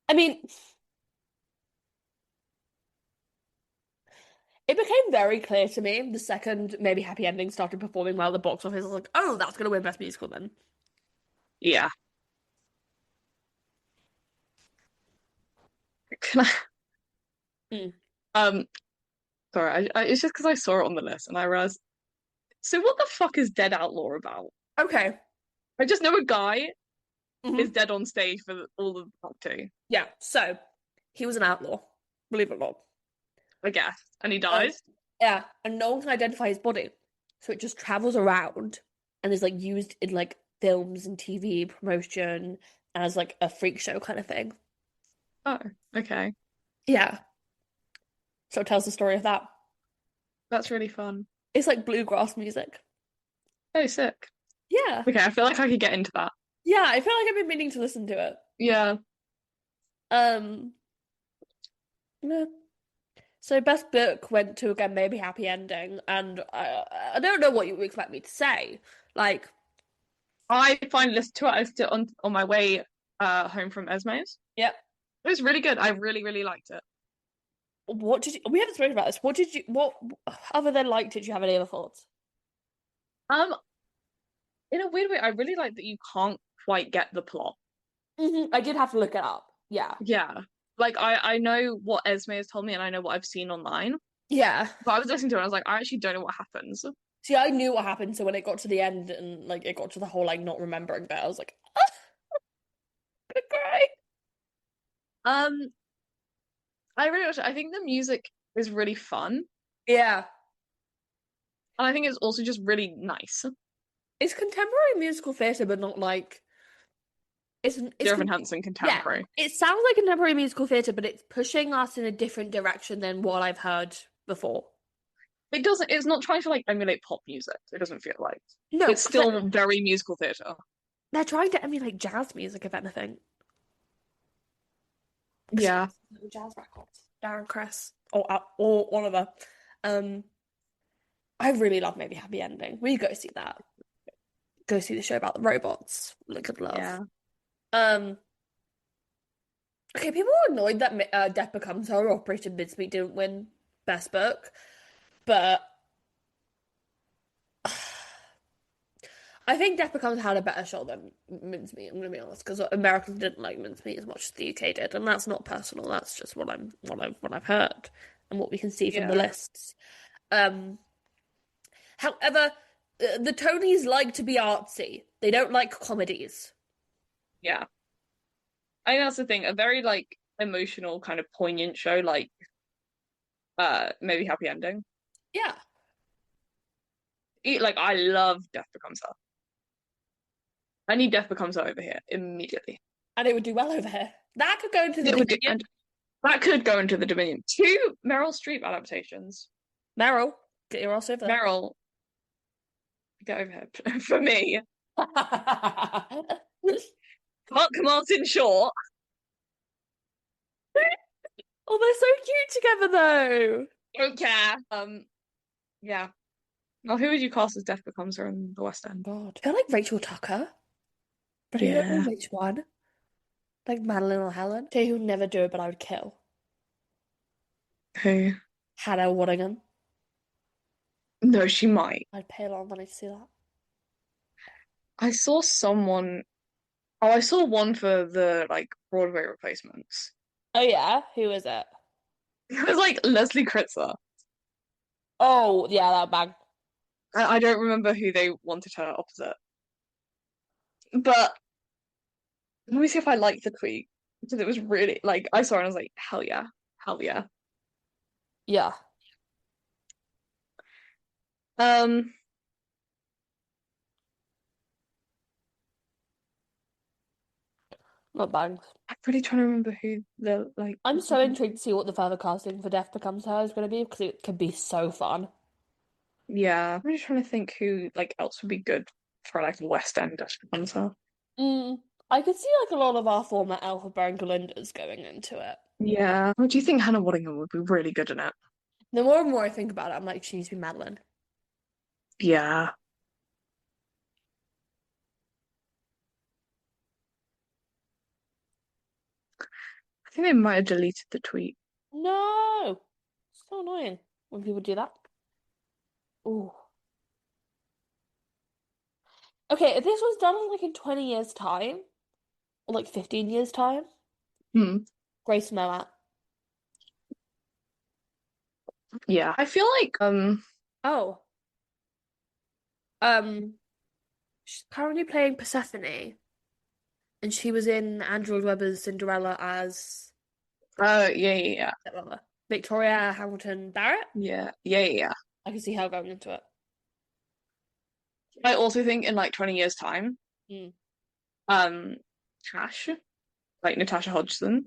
I mean, it became very clear to me the second maybe Happy Ending started performing well at the box office. I was like, oh, that's gonna win Best Musical then.
Yeah. Can I? Sorry, it's just because I saw it on the list and I realized. So what the fuck is Dead Outlaw about?
Okay.
I just know a guy
Mhm.
is dead on stage for all of the two,
Yeah, so he was an outlaw, believe it or not.
I guess, and he dies.
Yeah, and no one can identify his body. So it just travels around and is like used in like films and TV promotion as like a freak show kind of thing.
Oh, okay.
Yeah. So it tells the story of that.
That's really fun.
It's like bluegrass music.
Oh, sick.
Yeah.
Okay, I feel like I could get into that.
Yeah, I feel like I've been meaning to listen to it.
Yeah.
Um, yeah. So best book went to again maybe happy ending, and I don't know what you expect me to say. Like,
I finally listened to it. I listened to it on my way home from Esmé's.
yep.
It was really good. I really, really liked it.
What did you? We haven't spoken about this. What did you? What other than like? Did you have any other thoughts?
Um, in a weird way, I really like that you can't quite get the plot.
I did have to look it up. Yeah.
Yeah. Like I know what Esmé has told me and I know what I've seen online.
Yeah.
But I was listening to it and I was like, I actually don't know what happens.
See, I knew what happened, so when it got to the end and like it got to the whole like not remembering bit, I was like, I'm gonna cry.
Um, I really I think the music is really fun.
Yeah.
And I think it's also just really nice.
It's contemporary musical theatre, but not like it's
Jonathan Hanson
yeah.
contemporary.
It sounds like contemporary musical theatre, but it's pushing us in a different direction than what I've heard before.
It doesn't, it's not trying to like emulate pop music. It doesn't feel like.
No,
It's still very musical theatre.
they're trying to emulate jazz music, if anything.
Yeah.
Jazz records. Darren Criss or Oliver. Um, I really love Maybe Happy Ending. We go see that. Go see the show about the robots. Look at love.
Yeah.
Okay, people were annoyed that Death Becomes Her or Operation Mincemeat didn't win Best Book, but I think Death Becomes Her had a better show than Mincemeat. I'm gonna be honest, because Americans didn't like Mincemeat as much as the UK did, and that's not personal. That's just what I've heard and what we can see from the
Yeah.
lists. However, the Tonys like to be artsy. They don't like comedies.
Yeah. I think that's the thing. A very like emotional, kind of poignant show, like maybe Happy Ending.
Yeah.
Like I love Death Becomes Her. I need Death Becomes Her over here immediately.
And it would do well over here. That could go into the
It would do,
Dominion.
and that could go into the Dominion. Two Meryl Streep adaptations.
Meryl, get your ass over there.
Meryl, get over here. For me. Mark Martin Short.
Oh, they're so cute together, though.
Don't care. Yeah. Well, who would you cast as Death Becomes Her in the West End?
God, I feel like Rachel Tucker, but I don't know
Yeah.
which one. Like Madeline or Helen. Tell you who'd never do it, but I would kill.
Who?
Hannah Waddingham.
No, she might.
I'd pay a lot of money to see that.
I saw someone. Oh, I saw one for the like Broadway replacements.
Oh yeah, who is it?
It was like Leslie Kritzer.
Oh yeah, that bag.
I don't remember who they wanted her opposite. But let me see if I liked the tweet. Because it was really like I saw it and I was like, hell yeah. Hell yeah.
Yeah.
Um
Not bags.
I'm really trying to remember who the like
I'm so intrigued to see what the further casting for Death Becomes Her is going to be because it could be so fun.
Yeah. I'm really trying to think who like else would be good for like a West End dancer.
I could see like a lot of our former Elphaba and Galindas going into it.
Yeah. What do you think Hannah Waddingham would be really good in it?
The more and more I think about it, I'm like, she needs to be Madeline.
Yeah. I think they might have deleted the tweet.
No! So annoying when people do that. Ooh. Okay, if this was done in like in 20 years' time, or like 15 years' time,
Hmm.
Grace Moat.
Yeah. I feel like
Oh. She's currently playing Persephone, and she was in Andrew Webber's Cinderella as
yeah.
Victoria Hamilton Barrett.
Yeah.
I can see her going into it.
I also think in like 20 years' time,
Mm.
Tash, like Natasha Hodgson,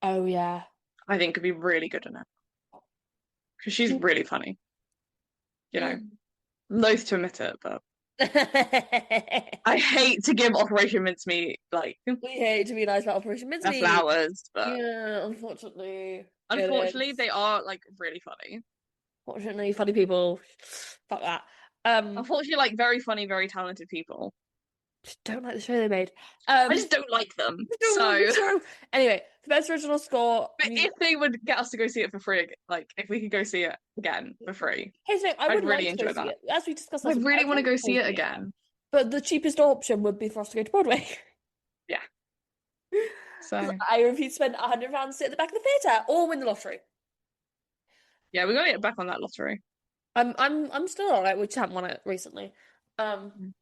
Oh yeah.
I think could be really good in it because she's really funny. You know,
Mm.
loath to admit it, but
We
I hate to give Operation Mincemeat like
hate to be nice about Operation
their
Mincemeat.
flowers, but
Yeah, unfortunately, it
unfortunately,
is.
they are like really funny.
Fortunately, funny people. Fuck that. Um,
Unfortunately, like very funny, very talented people.
just don't like the show they made.
I just don't like them.
I don't like
So,
the show. Anyway, the best original score.
but if they would get us to go see it for free, like if we could go see it again for free,
Here's the thing, I
I'd
would
really
like to go
enjoy
see
that.
it. As we discussed
I
last week, I
really want to
would
go
like to
see it
see
again.
but the cheapest option would be for us to go to Broadway.
Yeah. So
I refuse to spend £100 to sit at the back of the theatre or win the lottery.
yeah, we gotta get back on that lottery.
I'm still alright. We just haven't won it recently. Um,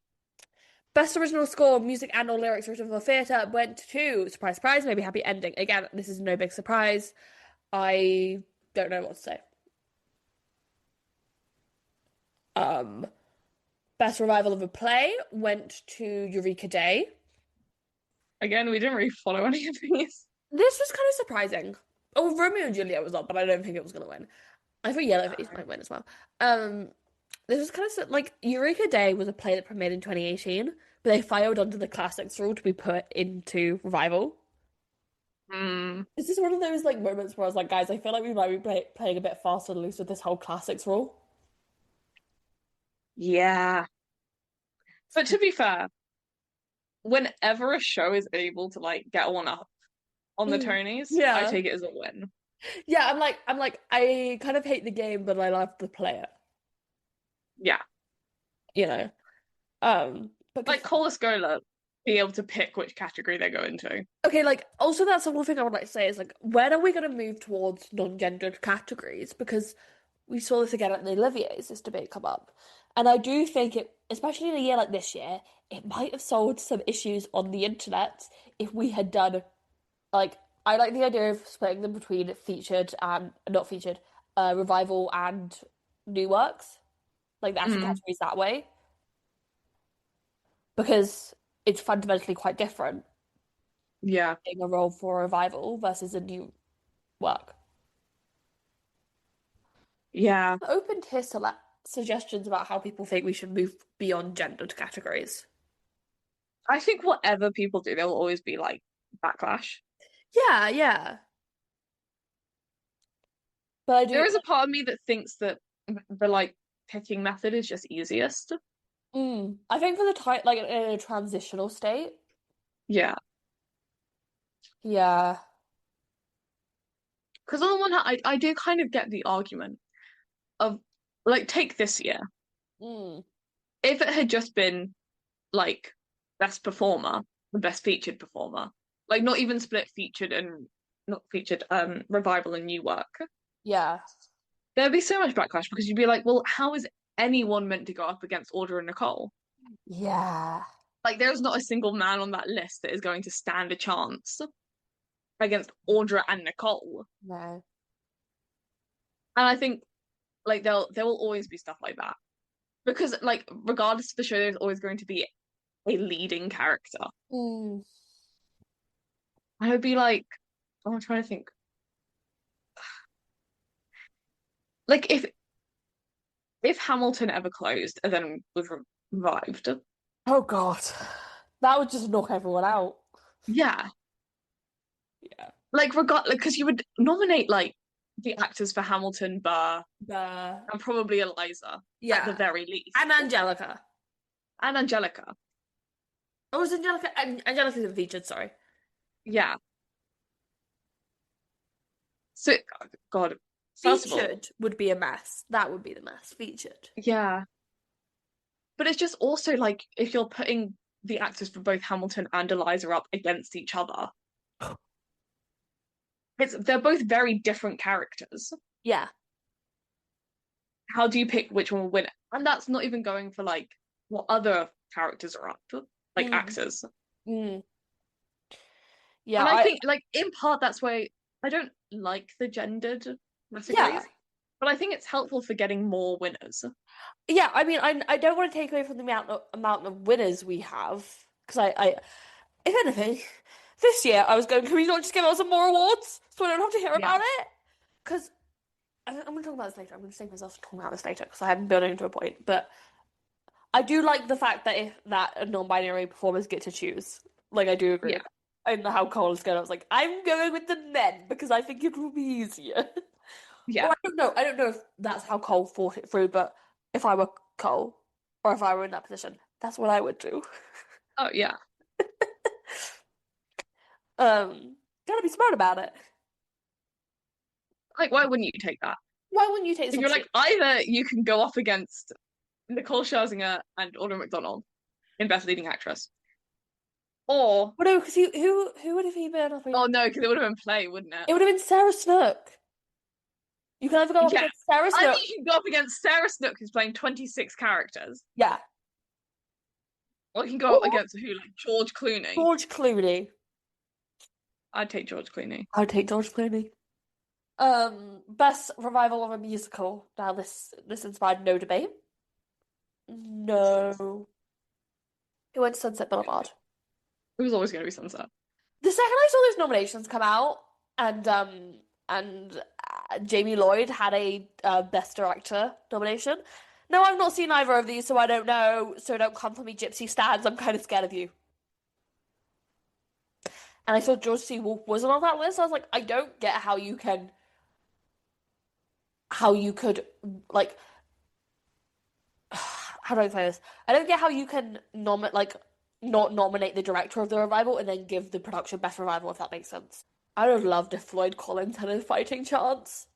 Best original score, music and or lyrics written for theatre went to surprise, surprise, maybe happy ending. Again, this is no big surprise. I don't know what to say. Um, Best revival of a play went to Eureka Day.
Again, we didn't really follow any of these.
This was kind of surprising. Oh, Romeo and Juliet was up, but I don't think it was going to win. I thought Yellowface might win as well. This was kind of like Eureka Day was a play that premiered in 2018, but they filed under the classics rule to be put into revival.
Hmm.
This is one of those like moments where I was like, guys, I feel like we might be playing a bit fast and loose with this whole classics rule.
Yeah. But to be fair, whenever a show is able to like get one up on the Tonys, I
Yeah.
take it as a win.
Yeah, I'm like, I kind of hate the game, but I love the player,
Yeah.
you know. But
Like Call Escola, being able to pick which category they go into.
okay, like also that's the one thing I would like to say is like when are we going to move towards non-gendered categories? Because we saw this again at the Olivier's, this debate come up. And I do think it, especially in a year like this year, it might have solved some issues on the internet if we had done like I like the idea of splitting them between featured and not featured, revival and new works, like the actual
Mm,
categories that way, because it's fundamentally quite different
yeah.
being a role for a revival versus a new work.
Yeah.
Open to suggestions about how people think we should move beyond gendered categories.
I think whatever people do, there will always be like backlash.
Yeah, yeah. But I
There
do.
is a part of me that thinks that the like picking method is just easiest.
I think for the time, like in a transitional state,
Yeah.
yeah.
Because on the one hand, I do kind of get the argument of like take this year.
Mm,
If it had just been like best performer, the best featured performer, like not even split featured and not featured, revival and new work,
yeah.
there'd be so much backlash because you'd be like, well, how is anyone meant to go up against Audra and Nicole?
Yeah.
Like, there's not a single man on that list that is going to stand a chance against Audra and Nicole.
No.
And I think like there will always be stuff like that. Because like regardless of the show, there's always going to be a leading character.
Mm,
I would be like, oh, I'm trying to think. Like if Hamilton ever closed and then was revived,
oh God. That would just knock everyone out.
yeah,
Yeah.
like because you would nominate like the actors for Hamilton, Burr,
The
and probably Eliza at the
yeah.
very least,
And Angelica.
and Angelica.
Oh, was Angelica? Angelica's in featured, sorry.
Yeah. So, God, first of all,
Featured would be a mess. That would be the mess. Featured.
yeah, but it's just also like if you're putting the actors for both Hamilton and Eliza up against each other, they're both very different characters.
Yeah.
How do you pick which one will win? And that's not even going for like what other characters are up, like
Mm,
actors.
mm. Yeah,
And I think like in part that's why I don't like the gendered
yeah.
categories, but I think it's helpful for getting more winners.
Yeah, I mean, I don't want to take away from the amount of winners we have because If anything, this year I was going, can we not just give out some more awards so I don't have to hear
Yeah.
about it? Because I'm going to talk about this later. I'm going to save myself talking about this later because I haven't building to a point. But I do like the fact that if that non-binary performers get to choose. Like, I do agree.
Yeah.
And how Cole is going, I was like, I'm going with the men because I think it will be easier. Or
Yeah.
I don't know. I don't know if that's how Cole thought it through, but if I were Cole or if I were in that position, that's what I would do.
Oh yeah.
Gotta be smart about it.
Like, why wouldn't you take that?
Why wouldn't you take
If
this
you're
opportunity?
like, either you can go up against Nicole Scherzinger and Audra McDonald in Best Leading Actress, or
Well, no, because who would have he been up
oh
against?
no, because it would have been Play, wouldn't it?
It would have been Sarah Snook. You can either go up
Yeah.
against Sarah
I
Snook.
think you can go up against Sarah Snook, who's playing 26 characters,
Yeah.
or you can go up
Or
against who, like George Clooney.
George Clooney.
I'd take George Clooney.
I would take George Clooney. Best revival of a musical. Now this inspired no debate. No. It went to Sunset Boulevard.
It was always going to be Sunset.
The second I saw those nominations come out, and Jamie Lloyd had a Best Director nomination. No, I've not seen either of these, so I don't know. So don't come for me, Gypsy Stads. I'm kind of scared of you. And I saw George C. Wolfe wasn't on that list. I was like, I don't get how you could like, how do I say this? I don't get how you can not nominate the director of the revival and then give the production best revival, if that makes sense. I would have loved if Floyd Collins had a fighting chance.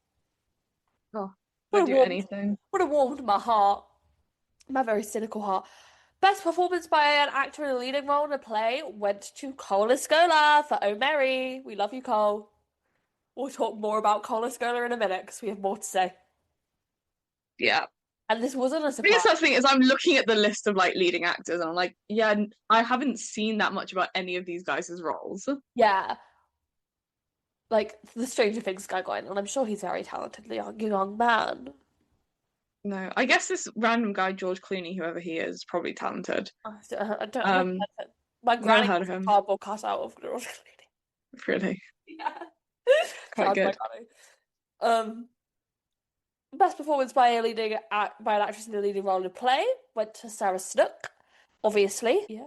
Oh,
Would
would
have
do
warmed,
anything.
would have warmed my heart, my very cynical heart. Best performance by an actor in a leading role in a play went to Cole Escola for Oh Mary. We love you, Cole. We'll talk more about Cole Escola in a minute because we have more to say.
Yeah.
And this wasn't a
I
surprise.
guess that's the thing is I'm looking at the list of like leading actors and I'm like, yeah, I haven't seen that much about any of these guys' roles.
Yeah. Like the Stranger Things guy going, and I'm sure he's very talented, the young man.
No, I guess this random guy, George Clooney, whoever he is, probably talented.
I don't know.
Um,
My
never
granny
heard
has
of
a
him.
cardboard cutout of George Clooney.
Really.
Yeah.
Quite
Sounds
good.
like granny. Best performance by by an actress in a leading role in a play went to Sarah Snook, obviously. Yeah.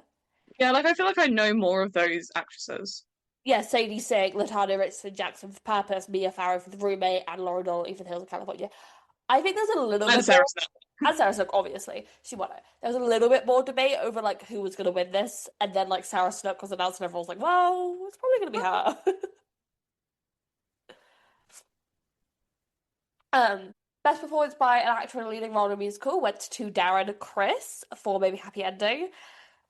Yeah, like I feel like I know more of those actresses.
Yeah, Sadie Sink, Latanya Richardson Jackson for Purpose, Mia Farrow for The Roommate, and Laura Dole, Ethan Hills of California. I think there's a little
And
bit
Sarah
more,
Snook.
and Sarah Snook, obviously, she won it. There was a little bit more debate over like who was going to win this, and then like Sarah Snook was announced, and everyone was like, "Well, it's probably going to be her." Best performance by an actor in a leading role in a musical went to Darren Criss for Maybe Happy Ending,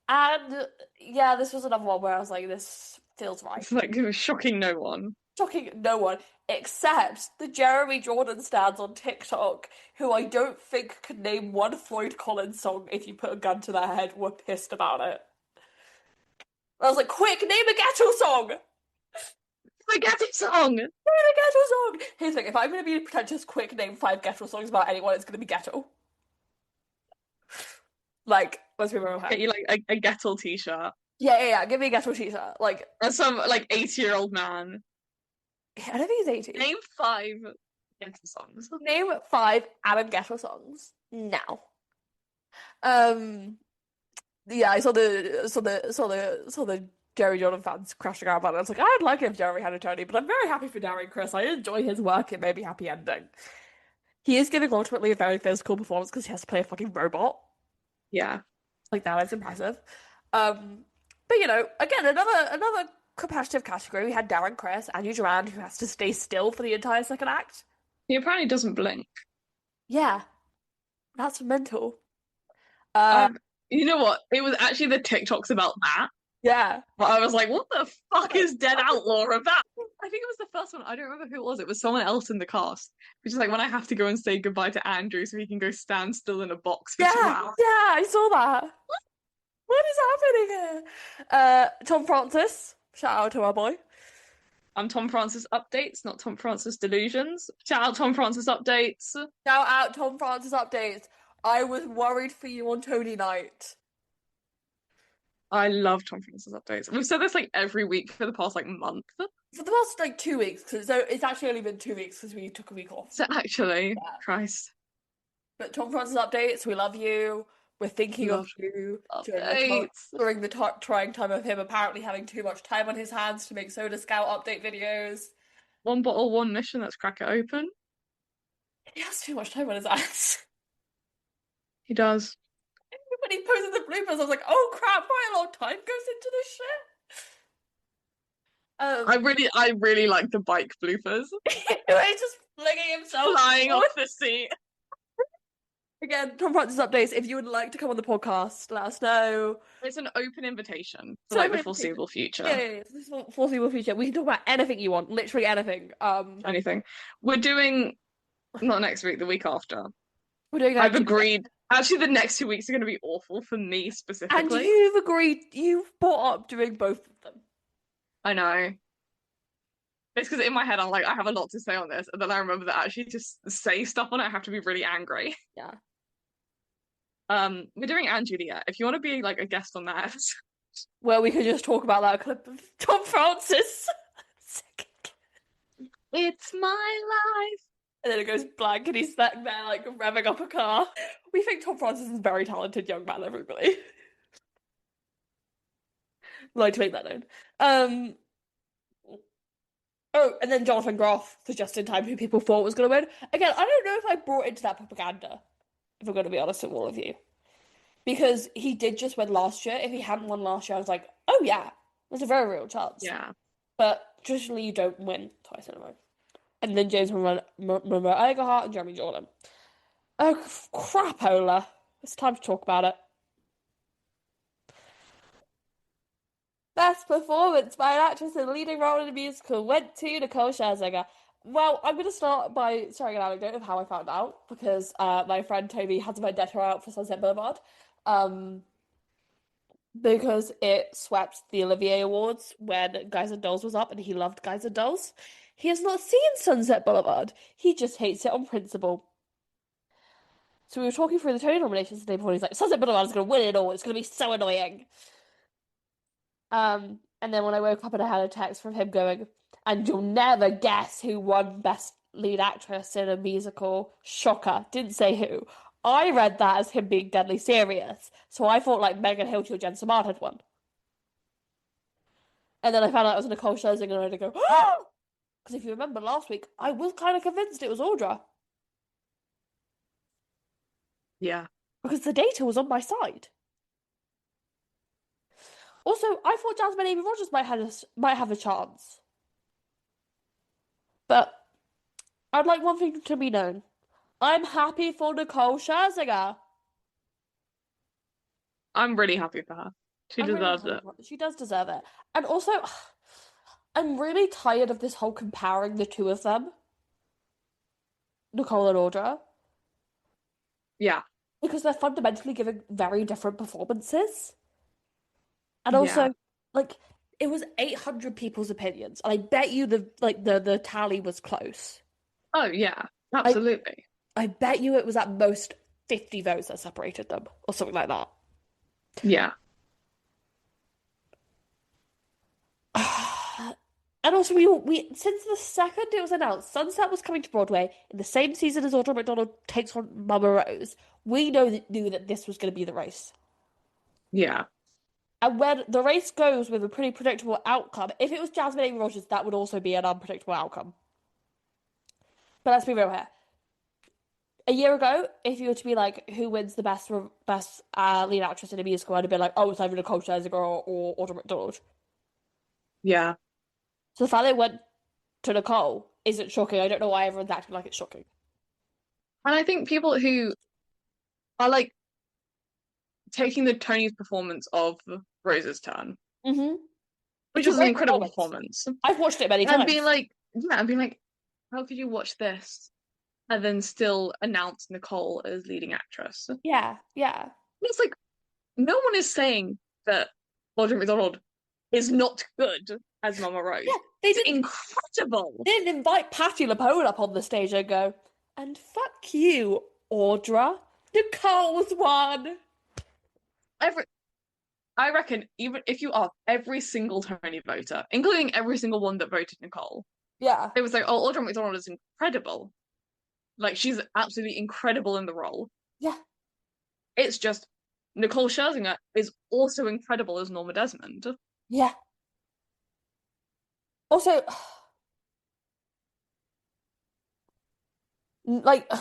and yeah, this was another one where I was like, "This feels right."
It's like it was shocking no one.
Shocking no one except the Jeremy Jordan stands on TikTok, who I don't think could name one Floyd Collins song if you put a gun to their head, were pissed about it. I was like, quick, name a ghetto song!
The Ghetto song!
Name a ghetto song! Here's the thing, if I'm going to be pretentious, quick, name 5 ghetto songs about anyone, it's going to be ghetto. Like, let's be real.
Get you like a Gettle t-shirt.
Yeah, give me a ghetto t-shirt. Like,
And some like 80-year-old man.
I don't think he's 80.
Name 5 Ghetto songs.
Name 5 Adam Ghetto songs. Now. Yeah, I saw the Jerry Jordan fans crashing out about it. I was like, I'd like it if Jerry had a Tony, but I'm very happy for Darren Criss. I enjoy his work. It may be happy ending. He is giving ultimately a very physical performance because he has to play a fucking robot.
Yeah.
Like that is impressive. But you know, again, another competitive category. We had Darren Criss, Andrew Durand, who has to stay still for the entire second act.
He apparently doesn't blink.
Yeah, that's mental.
You know what? It was actually the TikToks about that.
Yeah.
But I was like, what the fuck is Dead Outlaw about? I think it was the first one. I don't remember who it was. It was someone else in the cast. Which is like when I have to go and say goodbye to Andrew so he can go stand still in a box for 2 hours.
Yeah, I saw that. What is happening here? Tom Francis. Shout out to our boy.
I'm Tom Francis Updates, not Tom Francis Delusions. Shout out Tom Francis Updates.
Shout out Tom Francis updates. I was worried for you on Tony night.
I love Tom Francis updates. We've said this like every week for the past like month.
For the past like 2 weeks, so it's actually only been 2 weeks because we took a week off.
So actually,
Yeah.
Christ,
But Tom Francis updates, we love you. We're thinking of
love
you
updates.
during the trying time of him apparently having too much time on his hands to make Soda Scout update videos.
One bottle, one mission. Let's crack it open.
He has too much time on his hands.
He does.
When he posted the bloopers, I was like, oh crap, quite a lot of time goes into this shit.
I really like the bike bloopers.
He's just flinging himself
Flying off the seat.
Again, Tom Francis updates. If you would like to come on the podcast, let us know.
It's an open invitation for
So
like the
many
foreseeable future.
Yeah. This is foreseeable future. We can talk about anything you want, literally anything.
Anything. We're doing not next week, the week after.
We're doing.
I've agreed. Actually, the next 2 weeks are going to be awful for me
And
specifically.
you've agreed. You've brought up doing both of them.
I know. It's because in my head I'm like, I have a lot to say on this, and then I remember that actually to say stuff on it, I have to be really angry.
Yeah.
We're doing Anne Juliet. If you want to be like a guest on that episode,
Well, we could just talk about that clip of Tom Francis.
it's my life.
And then it goes blank, and he's there like revving up a car. We think Tom Francis is a very talented young man, everybody. Like to make that known. Oh, and then Jonathan Groff for Just in Time, who people thought was going to win. Again, I don't know if I brought into that propaganda, if I'm going to be honest with all of you. Because he did just win last year. If he hadn't won last year, I was like, oh yeah, there's a very real chance.
Yeah.
But traditionally, you don't win twice in a row. And then James Monroe Egerhart and Jeremy Jordan. Oh, crapola. It's time to talk about it. Best performance by an actress in a leading role in a musical went to Nicole Scherzinger. Well, I'm going to start by sharing an anecdote of how I found out, because my friend Toby has a vendetta out for Sunset Boulevard. Because it swept the Olivier Awards when Guys and Dolls was up, and he loved Guys and Dolls. He has not seen Sunset Boulevard. He just hates it on principle. So we were talking through the Tony nominations the day before, and he's like, Sunset Boulevard is going to win it all. It's going to be so annoying. And then when I woke up and I had a text from him going, and you'll never guess who won Best Lead Actress in a Musical. Shocker. Didn't say who. I read that as him being deadly serious. So I thought like Megan Hilty or Jen Samad had won. And then I found out it was Nicole Scherzinger, and I had to go, oh! Because if you remember last week, I was kind of convinced it was Audra.
Yeah.
Because the data was on my side. Also, I thought Jasmine Amy Rogers might have a chance. But I'd like one thing to be known. I'm happy for Nicole Scherzinger.
I'm really happy for her. She deserves it.
She does deserve it. And also, I'm really tired of this whole comparing the two of them. Nicole and Audra.
Yeah.
Because they're fundamentally giving very different performances. And also, like, it was 800 people's opinions. And I bet you the tally was close.
Oh, yeah. Absolutely.
I bet you it was at most 50 votes that separated them. Or something like that.
Yeah.
And also, we since the second it was announced Sunset was coming to Broadway in the same season as Audra McDonald Takes on Mama Rose, we knew that this was going to be the race.
Yeah.
And when the race goes with a pretty predictable outcome, if it was Jasmine Amy Rogers, that would also be an unpredictable outcome. But let's be real here. A year ago, if you were to be like, who wins the best lead actress in a musical, I'd have been like, oh, it's either Nicole Scherzinger or Audra McDonald.
Yeah.
So the fact that it went to Nicole isn't shocking. I don't know why everyone's acting like it's shocking.
And I think people who are like taking the Tony's performance of Rose's turn, which was an incredible performance.
I've watched it many times.
And being like, how could you watch this and then still announce Nicole as leading actress?
Yeah.
It's like, no one is saying that Audra McDonald is not good as Mama Rose.
Yeah, they did
incredible.
They didn't invite Patti LuPone up on the stage and go, and fuck you, Audra. Nicole's won.
I reckon even if you ask every single Tony voter, including every single one that voted Nicole,
Yeah,
they would say, "Oh, Audra McDonald is incredible. Like she's absolutely incredible in the role."
yeah,
It's just Nicole Scherzinger is also incredible as Norma Desmond.
yeah. Also, like,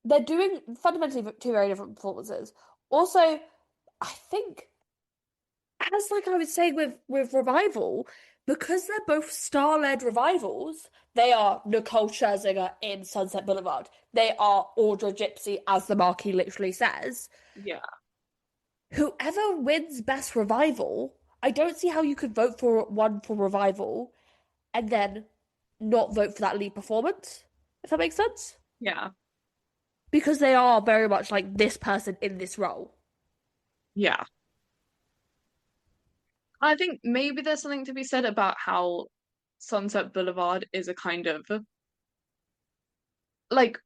they're doing fundamentally two very different performances. Also, I think, as like I was saying with Revival, because they're both star-led revivals, they are Nicole Scherzinger in Sunset Boulevard. They are Audra Gypsy, as the marquee literally says.
Yeah,
Whoever wins Best Revival, I don't see how you could vote for one for Revival and then not vote for that lead performance, if that makes sense.
yeah,
Because they are very much like this person in this role.
yeah. I think maybe there's something to be said about how Sunset Boulevard is a kind of like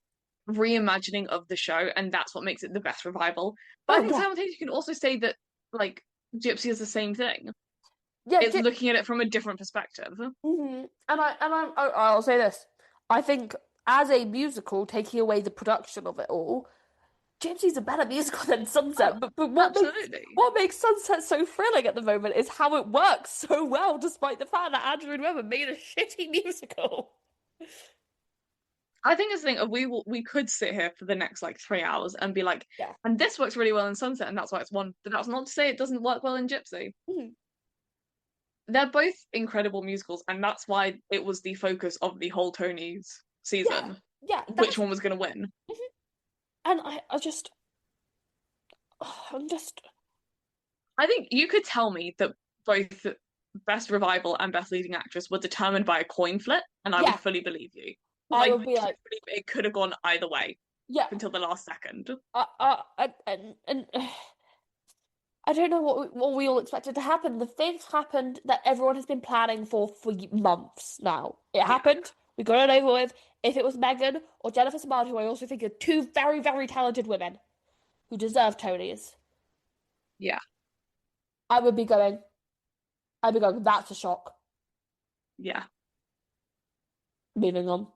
reimagining of the show, and that's what makes it the best revival. But I
Oh
think
yeah,
simultaneously you can also say that like Gypsy is the same thing.
yeah.
It's looking at it from a different perspective.
I'll say this. I think as a musical, taking away the production of it all, Gypsy's a better musical than
Oh,
Sunset. But
absolutely.
what makes Sunset so thrilling at the moment is how it works so well, despite the fact that Andrew and Webber made a shitty musical.
I think it's the thing of we could sit here for the next like 3 hours and be like,
Yeah.
and this works really well in Sunset, and that's why it's won. But that's not to say it doesn't work well in Gypsy.
Mhm.
They're both incredible musicals, and that's why it was the focus of the whole Tony's
Yeah,
season.
yeah.
Which one was going to win?
Mhm. And I just, I'm just,
I think you could tell me that both Best Revival and Best Leading Actress were determined by a coin flip, and I would
yeah.
fully believe you.
I
Like,
would be like,
it could have gone either way
yeah.
until the last second.
And I don't know what we all expected to happen. The thing happened that everyone has been planning for months now. It
Yeah,
happened. We got it over with. If it was Megan or Jennifer Smart, who I also think are two very, very talented women who deserve Tonys,
yeah,
I would be going, I'd be going, that's a shock.
yeah.
Moving on.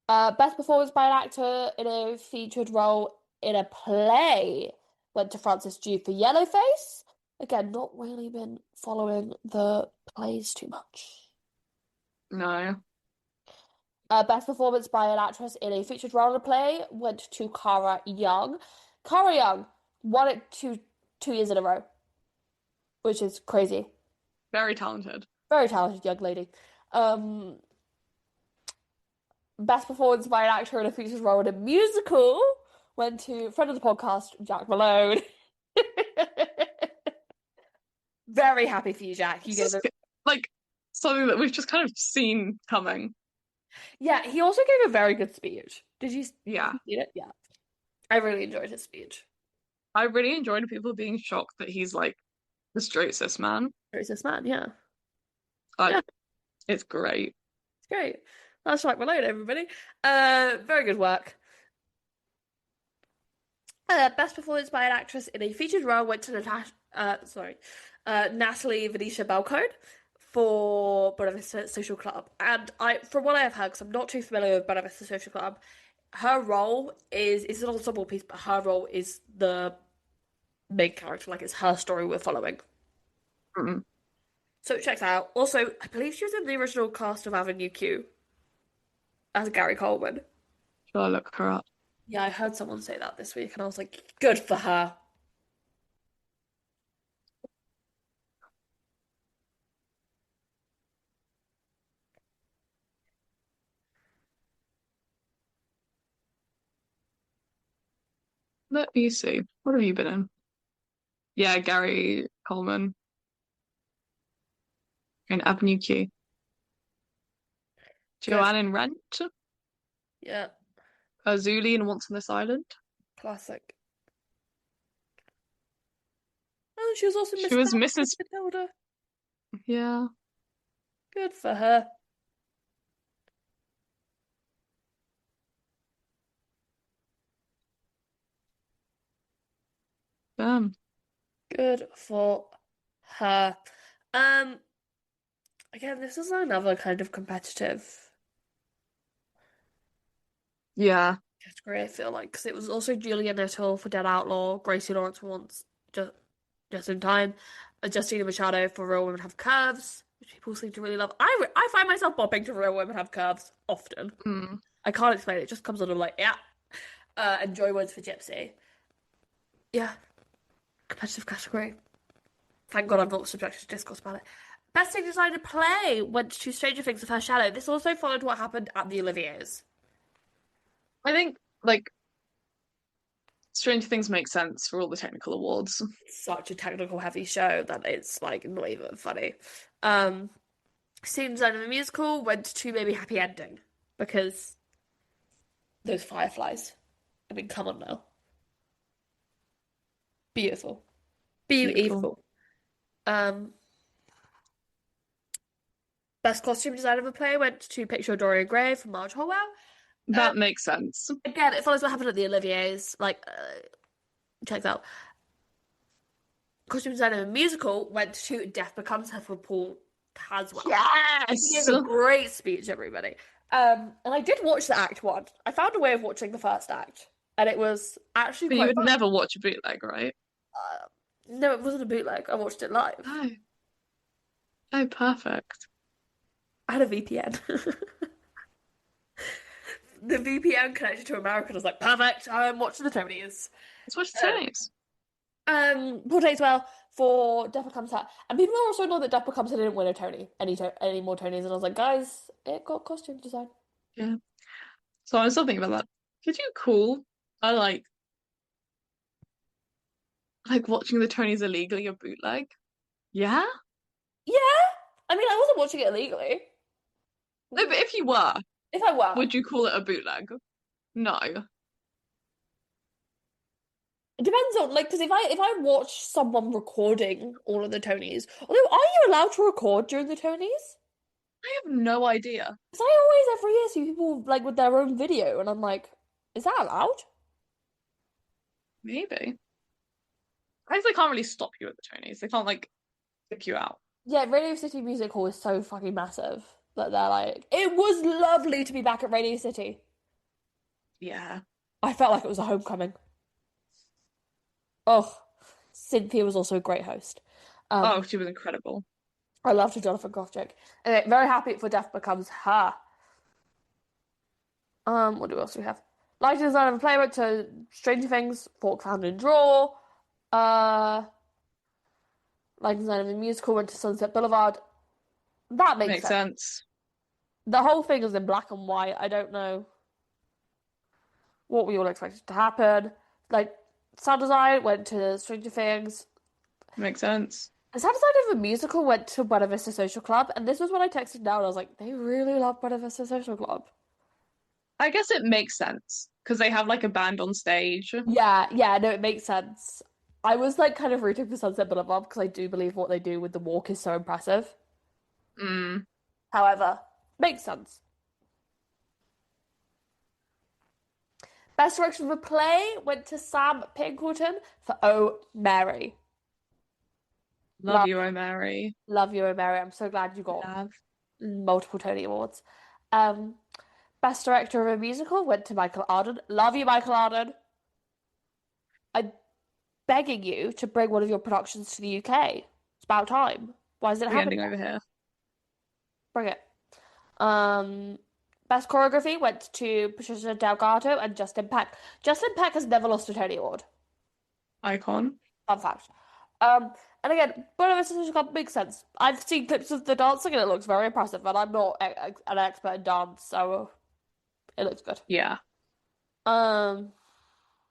Best performance by an actor in a featured role in a play went to Francis Duke for Yellowface. Again, not really been following the plays too much.
No.
Best performance by an actress in a featured role in a play went to Cara Young. Cara Young won it two years in a row, which is crazy.
Very talented.
Very talented young lady. Um, Best performance by an actor in a featured role in a musical went to friend of the podcast, Jack Malone. Very happy for you, Jack. You
This
gave
is
a
like something that we've just kind of seen coming.
yeah. He also gave a very good speech. Did
Yeah.
you see it? Yeah, I really enjoyed his speech.
I really enjoyed people being shocked that he's like the straight cis man.
Who's this man? Yeah,
Like,
yeah,
it's great.
it's great. That's Jack Malone, everybody. Very good work. Best performance by an actress in a featured role went to Natalie Venetia Belcone for Buena Vista Social Club. And from what I have heard, because I'm not too familiar with Buena Vista Social Club, her role is an ensemble piece, but her role is the main character. Like it's her story we're following.
Mm.
So check that out. Also, I believe she was in the original cast of Avenue Q as Gary Coleman.
Shall I look her up?
Yeah, I heard someone say that this week, and I was like, good for her.
Let me see. What have you been in? Yeah, Gary Coleman in Avenue Q.
Good.
Joanne in Rent.
Yeah,
Azuli in Once on This Island.
classic. Oh, she was also
She
Miss
was
Bad
Mrs.
Matilda.
Yeah.
Good for her. Good for her. Um, Again, this is another kind of competitive
Yeah.
category, I feel like, because it was also Julia Nettle for Dead Outlaw, Gracie Lawrence for Once, just in Time, Justina Machado for Real Women Have Curves, which people seem to really love. I find myself bopping to Real Women Have Curves often.
Mm.
I can't explain it. It just comes on. I'm like, yeah. And Joy Words for Gypsy. Yeah, competitive category. Thank God I'm not subjected to discourse about it. Best Stage Designer Play went to Stranger Things with Her Shadow. This also followed what happened at the Oliviers.
I think like Stranger Things make sense for all the technical awards.
Such a technical heavy show that it's like not even funny. Um, Scene Design of the Musical went to maybe Happy Ending because those fireflies. I mean, come on now. Beautiful.
Beautiful.
Beautiful. Um, Best Costume Design of a Play went to Picture of Dorian Gray from Marge Hallwell.
That makes sense.
Again, it follows what happened at the Oliviers. Like, check that out. Costume Design of a Musical went to Death Becomes Her for Paul Caswell. He
Yes.
gave a great speech, everybody. And I did watch the act one. I found a way of watching the first act, and it was actually
But you
quite
would
fun.
never watch a bootleg, right?
No, it wasn't a bootleg. I watched it live.
Oh, oh, perfect.
I had a VPN. The VPN connected to America. I was like, perfect. I'm watching the Tonys.
Let's watch the
Uh,
Tonys.
Paul Tateswell for Death Becomes Her, and people are also annoyed that Death Becomes Her didn't win a Tony, any more Tonys, and I was like, guys, it got costume design.
Yeah. So I was still thinking about that. Could you call I like watching the Tonys illegally a bootleg? Yeah?
Yeah, I mean, I wasn't watching it illegally.
No, but if you were,
If I were,
would you call it a bootleg? No.
it depends on like because if I watch someone recording all of the Tonys, although are you allowed to record during the Tonys?
I have no idea.
Because I always every year see people like with their own video, and I'm like, is that allowed?
Maybe. I guess they can't really stop you at the Tonys. They can't like kick you out.
Yeah, Radio City Music Hall is so fucking massive that they're like, it was lovely to be back at Radio City.
Yeah.
I felt like it was a homecoming. Oh, Cynthia was also a great host.
Oh,
Um,
she was incredible.
I loved her Jonathan Groff joke. Anyway, very happy for Death Becomes Her. What else do we have? Lighting design of a play went to Stranger Things, Fork, Found and Draw. Uh, Lighting design of a musical went to Sunset Boulevard. That makes
Makes
sense.
sense.
The whole thing is in black and white. I don't know what we all expected to happen. Like, sound design went to Stranger Things.
Makes sense.
The sound design of a musical went to Buena Vista Social Club, and this was when I texted down. I was like, they really love Buena Vista Social Club.
I guess it makes sense because they have like a band on stage.
Yeah, no, it makes sense. I was like kind of rooting for Sunset Boulevard because I do believe what they do with the walk is so impressive.
Mm.
However, makes sense. Best direction of a play went to Sam Pinkleton for Oh Mary.
Love you, oh Mary.
Love you, Oh Mary. I'm so glad you got
Love.
multiple Tony Awards. Um, Best director of a musical went to Michael Arden. Love you, Michael Arden. I'm begging you to bring one of your productions to the UK. It's about time. Why is it
The ending
happening?
over here.
Bring it. Um, Best choreography went to Patricia Delgado and Justin Peck. Justin Peck has never lost a Tony Award.
Icon.
Fun fact. And again, Buena Vista Social Club makes sense. I've seen clips of the dancing and it looks very impressive, and I'm not an expert in dance, so it looks good.
Yeah.
Um,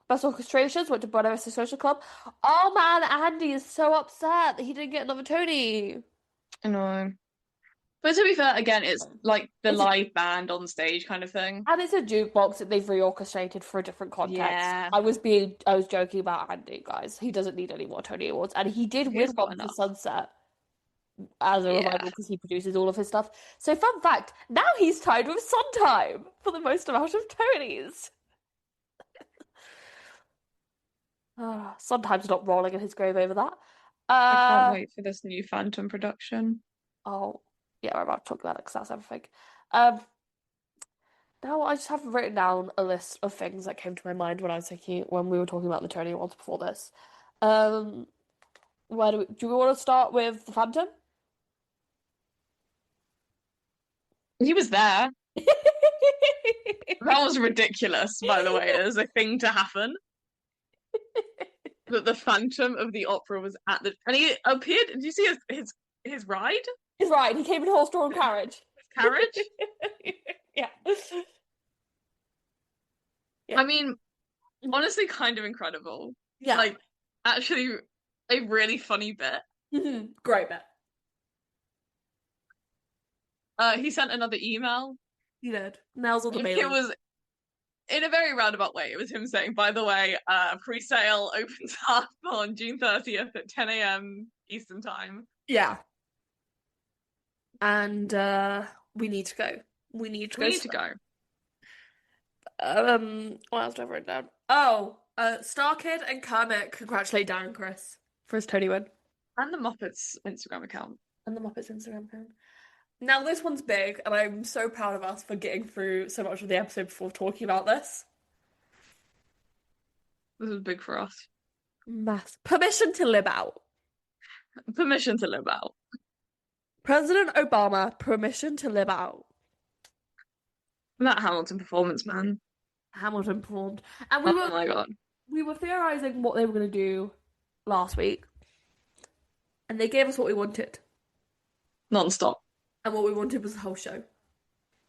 Best orchestrations went to Buena Vista Social Club. Oh man, Andy is so upset that he didn't get another Tony.
I know. But to be fair, again, it's like the
It's a-
live band on stage kind of thing.
And it's a jukebox that they've reorchestrated for a different context.
Yeah.
I was joking about Andy, guys. He doesn't need any more Tony Awards, and he did
He's
win
got
one for
enough.
Sunset as a
Yeah.
revival because he produces all of his stuff. So, fun fact: now he's tied with Sondheim for the most amount of Tonys. Sometimes not rolling in his grave over that.
I can't
Uh,
wait for this new Phantom production.
oh, yeah, we're about to talk about it because that's everything. Um, Now I just have written down a list of things that came to my mind when we were talking about the Tony Awards before this. Um, where do we want to start with the Phantom?
He was there. That was ridiculous, by the way, as a thing to happen. That the Phantom of the Opera was at the and he appeared. Did you see his ride?
He's right. He came in a horse-drawn carriage.
His carriage?
Yeah. Yeah.
I mean, honestly, kind of incredible.
Yeah.
Like, actually, a really funny bit.
Great bit.
He sent another email.
He did. Nails on the
It
mailing.
was in a very roundabout way. It was him saying, by the way, pre-sale opens up on June 30th at 10 a.m. Eastern time.
Yeah. And we need to go. We need to
We
go.
need to go.
What else do I have written down? Oh, Starkid and Kermit congratulate Darren Criss for his Tony win.
And the Muppets Instagram account.
And the Muppets Instagram account. Now this one's big, and I'm so proud of us for getting through so much of the episode before talking about this.
This is big for us.
Permission to live out.
Permission to live out.
President Obama, permission to live out.
That Hamilton performance, man.
Hamilton performed. And
Oh my God.
we were theorizing what they were going to do last week. And they gave us what we wanted.
Non-stop.
And what we wanted was the whole show.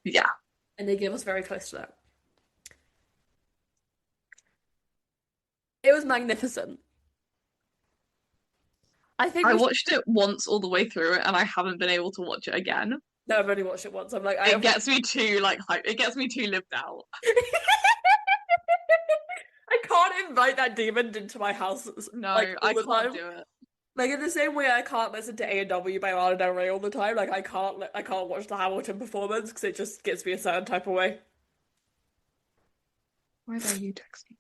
Yeah.
And they gave us very close to that. It was magnificent.
I watched it once all the way through it, and I haven't been able to watch it again.
No, I've only watched it once. I'm like,
It gets me too hype. It gets me too lived out.
I can't invite that demon into my house.
No,
I
can't do it.
Like in the same way, I can't listen to A&W by Lana Del Rey all the time. Like I can't watch the Hamilton performance because it just gets me a certain type of way.
Why are you texting?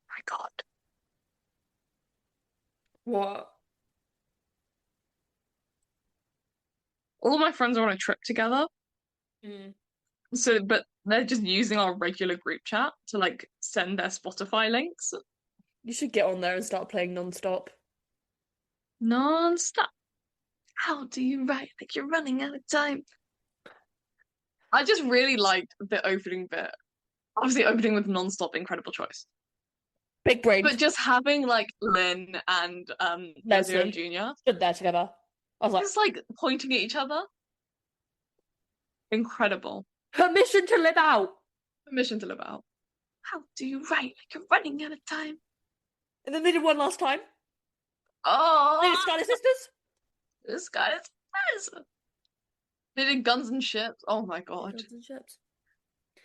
My God.
What?
All of my friends are on a trip together.
Mm.
So, but they're just using our regular group chat to send their Spotify links.
You should get on there and start playing non-stop.
Non-stop. How do you write like you're running out of time? I just really liked the opening bit. Obviously, opening with non-stop, incredible choice.
Big brain.
But just having Lynn and
Leslie
Jr.
stood there together. I was like,
just pointing at each other. Incredible.
permission to live out.
Permission to live out. How do you write like you're running out of time?
And then they did one last time.
Oh,
They did Scarlet Sisters.
this guy is. They did Guns and Ships. Oh my God.
Guns and Ships.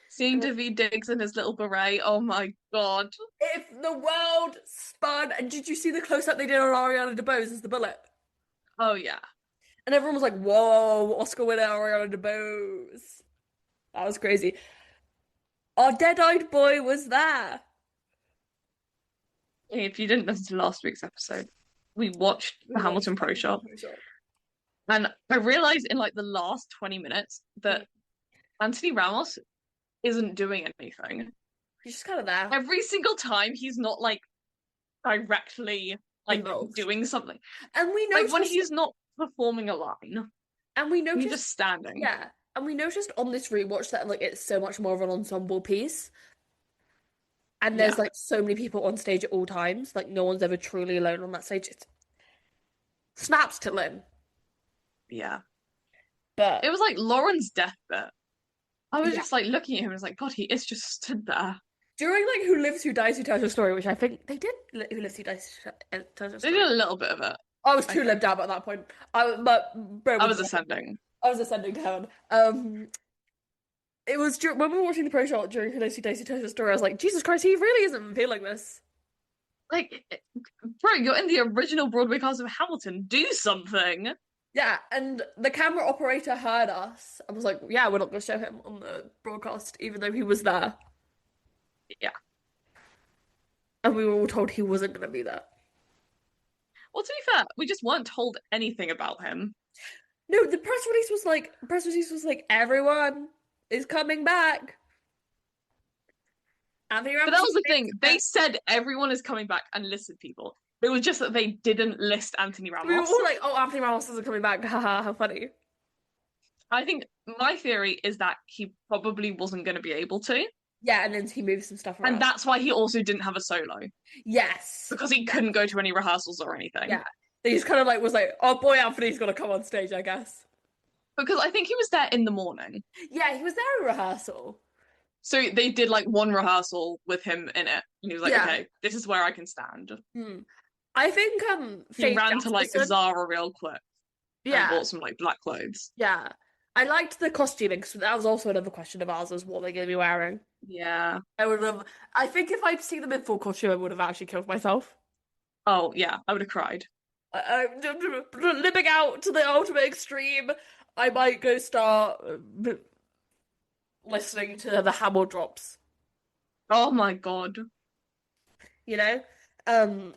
Seeing Daveed Diggs in his little beret. Oh my God.
If the world spun, and did you see the close-up they did on Ariana DeBose as the bullet?
Oh yeah.
And everyone was like, whoa, Oscar winner Ariana DeBose. That was crazy. Our dead-eyed boy was there.
If you didn't listen to last week's episode, we watched the Hamilton Pro Shop. And I realized in the last 20 minutes that Anthony Ramos isn't doing anything.
He's just kind of there.
Every single time he's not directly
Involved.
doing something.
And we know
when he's not performing a line.
And we noticed
he's just standing.
Yeah. And we noticed on this rewatch that it's so much more of an ensemble piece. And there's so many people on stage at all times. No one's ever truly alone on that stage. It's snaps to Lynn.
Yeah.
But
it was Lauren's death bit. I was just looking at him and was God, he is just stood there.
During Who Lives, Who Dies, Who Tells Your Story, which I think they did Who Lives, Who Dies, Who Tells Your Story.
They did a little bit of it.
I was too lived out at that point. I was
ascending.
I was ascending to heaven. It was when we were watching the pro shot during Who Lives, Who Dies, Who Tells Your Story, I was like, Jesus Christ, he really isn't feeling this.
Bro, you're in the original Broadway cast of Hamilton. Do something.
Yeah, and the camera operator heard us and was like, yeah, we're not going to show him on the broadcast, even though he was there.
Yeah.
and we were all told he wasn't going to be there.
Well, to be fair, we just weren't told anything about him.
No, the press release was like everyone is coming back. Anthony
But that
Ramos is
was the
staying
thing. They
there.
said everyone is coming back and listed people. It was just that they didn't list Anthony
We were
Ramos.
all like, "Oh, Anthony Ramos isn't coming back." Haha, how funny.
I think my theory is that he probably wasn't going to be able to.
Yeah, and then he moved some stuff
And
around.
that's why he also didn't have a solo,
Yes.
because he couldn't go to any rehearsals or anything.
Yeah. They just kind of like was like, "Oh boy, Anthony's got to come on stage, I guess."
Because I think he was there in the morning.
Yeah, he was there at rehearsal.
So they did like one rehearsal with him in it. And he was like,
Yeah.
okay, this is where I can stand.
Hmm. I think
He
Faye
ran to like
Jasperson.
Zara real quick and
Yeah,
bought some like black clothes.
yeah. I liked the costuming because that was also another question of ours: was what they're going to be wearing.
Yeah.
I would have. I think if I'd seen them in full costume, I would have actually killed myself.
Oh yeah, I would have cried.
Living out to the ultimate extreme, I might go start listening to the Hamill drops.
Oh my God.
You know, um,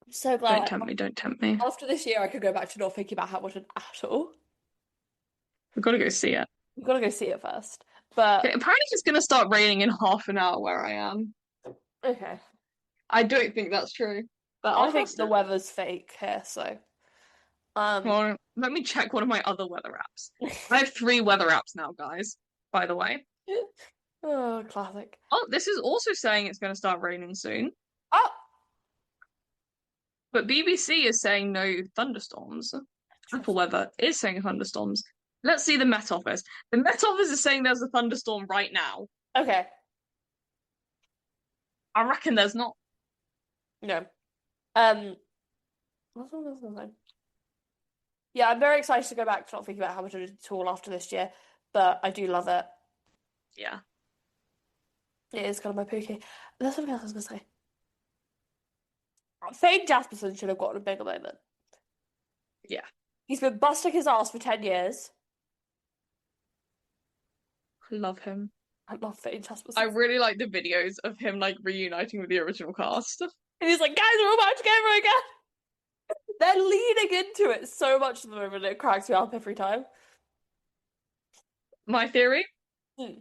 I'm so glad
Don't tempt me, don't tempt me.
after this year I could go back to not thinking about Hamilton at all.
We've got to go see it.
We've got to go see it first. But
Okay, apparently it's going to start raining in half an hour where I am.
okay,
I don't think that's true, but
I
I'll
think
trust
the
it.
weather's fake here, so
Well, let me check one of my other weather apps. I have 3 weather apps now, guys, by the way.
oh, classic.
Oh, this is also saying it's going to start raining soon,
Oh,
but BBC is saying no thunderstorms. Apple Weather is saying thunderstorms. Let's see the Met Office. The Met Office is saying there's a thunderstorm right now.
okay.
I reckon there's not.
No. What's all this other thing? Yeah, I'm very excited to go back to not thinking about Hamilton at all after this year, but I do love it.
Yeah.
It is kind of my pookie. There's something else I was gonna say. Fane Jasperson should have gotten a bigger moment.
Yeah.
He's been busting his ass for 10 years.
Love him.
I love Fane Jasperson.
I really like the videos of him like reuniting with the original cast.
And he's like, guys, we're all back together again. They're leaning into it so much at the moment, it cracks me up every time.
My theory?
Hmm.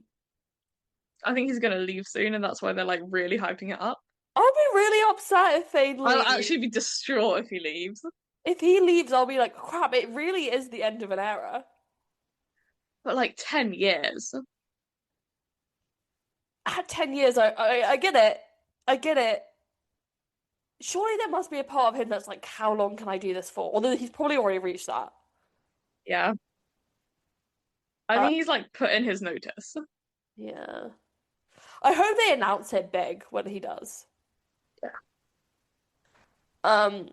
I think he's gonna leave soon, and that's why they're like really hyping it up.
I'll be really upset if Fane
I'll
leaves.
actually be distraught if he leaves.
If he leaves, I'll be like, crap, it really is the end of an era.
But like 10 years.
At 10 years, I get it. I get it. Surely there must be a part of him that's like, how long can I do this for? Although he's probably already reached that.
Yeah. I
Uh,
think he's like put in his notice.
Yeah. I hope they announce it big when he does.
Yeah.
Um,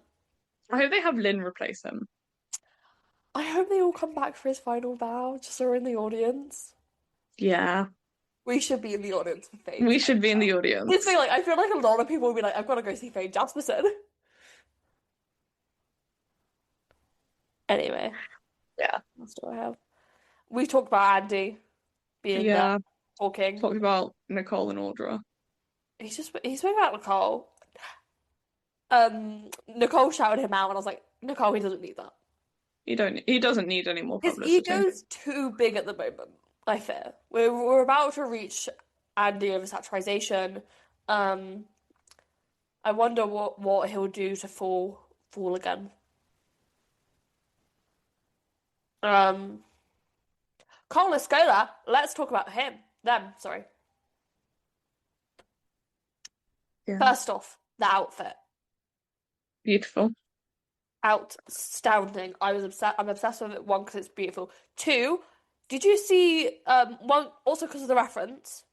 I hope they have Lynn replace him.
I hope they all come back for his final bow, just so we're in the audience.
Yeah.
We should be in the audience for Fane.
We should be in the
It's
audience.
like I feel like a lot of people will be like, I've got to go see Fane Jasperson. Anyway,
Yeah.
that's what I have. We talked about Andy being
Yeah.
talking.
Talking about Nicole and Audra.
He's spoke about Nicole. Nicole shouted him out, and I was like, Nicole, he doesn't need that.
He doesn't need any more
His
publicity.
ego's too big at the moment, I fear. We're about to reach Andy oversaturation. I wonder what he'll do to fall again. Cole Escola, let's talk about sorry.
Yeah.
First off, the outfit.
Beautiful.
Outstanding. I'm obsessed with it. One, because it's beautiful. Two, did you see one also because of the reference,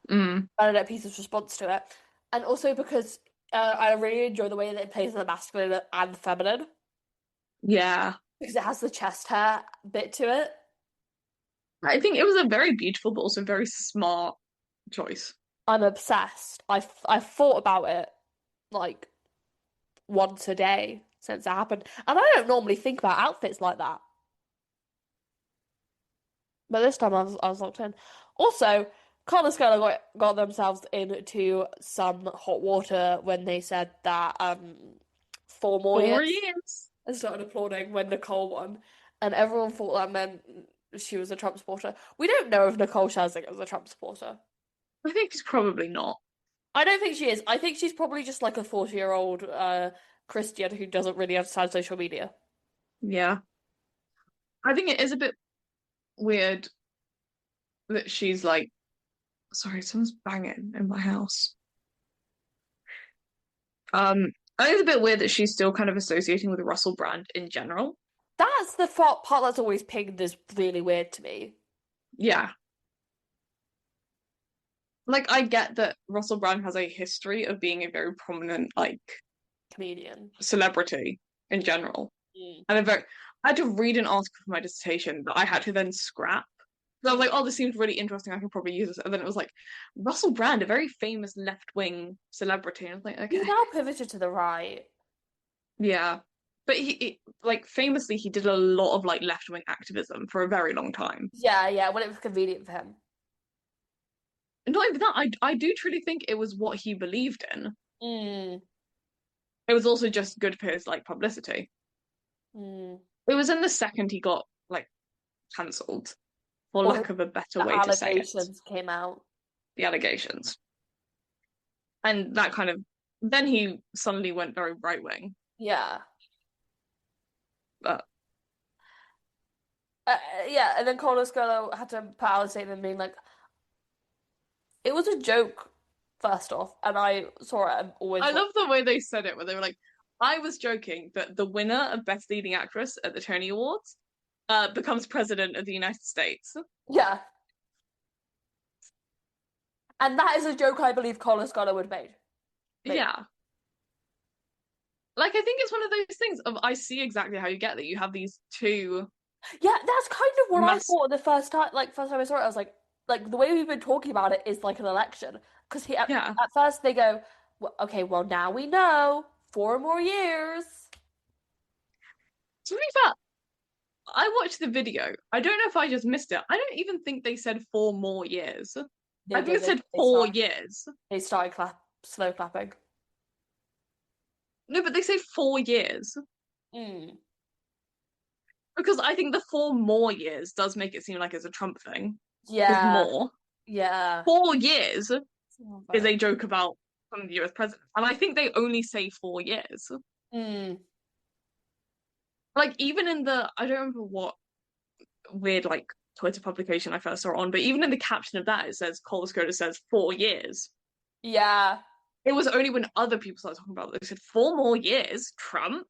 Bernadette Peters' response to it, and also because I really enjoy the way that it plays the masculine and the feminine
Yeah.
because it has the chest hair bit to it.
I think it was a very beautiful but also very smart choice.
I'm obsessed. I've thought about it like once a day since it happened, and I don't normally think about outfits like that. But this time I was locked in. Also, Carl and Skylar got themselves into some hot water when they said that 4 more
4 years.
years. And started applauding when Nicole won. And everyone thought that meant she was a Trump supporter. We don't know if Nicole Scherzinger was a Trump supporter.
I think she's probably not.
I don't think she is. I think she's probably just like a 40-year-old Christian who doesn't really understand social media.
Yeah. I think it is a bit weird that she's like, sorry, someone's banging in my house. I think it's a bit weird that she's still kind of associating with Russell Brand in general.
That's the part that's always pinged as really weird to me.
Yeah. Like, I get that Russell Brand has a history of being a very prominent, like,
Comedian.
celebrity in general.
Mm.
And I had to read an article for my dissertation that I had to then scrap. So I was like, oh, this seems really interesting. I can probably use this. And then it was like, Russell Brand, a very famous left-wing celebrity. And I was like, okay.
He's now pivoted to the right.
Yeah. But he like, famously, he did a lot of, like, left-wing activism for a very long time.
Yeah, when it was convenient for him.
And not even that, I do truly think it was what he believed in.
Mm.
It was also just good for his, like, publicity.
Mm.
It was in the second he got, like, cancelled, for
Or
lack of a better
the
way to say it.
allegations came out.
The allegations. And that kind of, then he suddenly went very right-wing.
Yeah.
But
Yeah, and then Carlos Scolo had to put out a statement being like, it was a joke, first off, and I saw it and always
I
thought,
love the way they said it, where they were like, I was joking that the winner of Best Leading Actress at the Tony Awards becomes president of the United States.
yeah. And that is a joke I believe Carlos Scolo would have made.
Yeah. Like, I think it's one of those things of, I see exactly how you get that. You have these two.
Yeah, that's kind of what I thought the first time I saw it. I was like the way we've been talking about it is like an election. Because
Yeah.
at first they go, well, okay, well now we know 4 more years.
To be fair, I watched the video. I don't know if I just missed it. I don't even think they said 4 more years. I think it said 4 years.
They started slow clapping.
No, but they say 4 years.
Mm.
Because I think the 4 more years does make it seem like it's a Trump thing.
Yeah.
With more.
Yeah.
4 years is a joke about from the US president. And I think they only say 4 years.
Mm.
Like, even in the, I don't remember what weird, like, Twitter publication I first saw it on, but even in the caption of that, it says, Cole Skoda says 4 years.
Yeah.
It was only when other people started talking about it, they said 4 more years, Trump?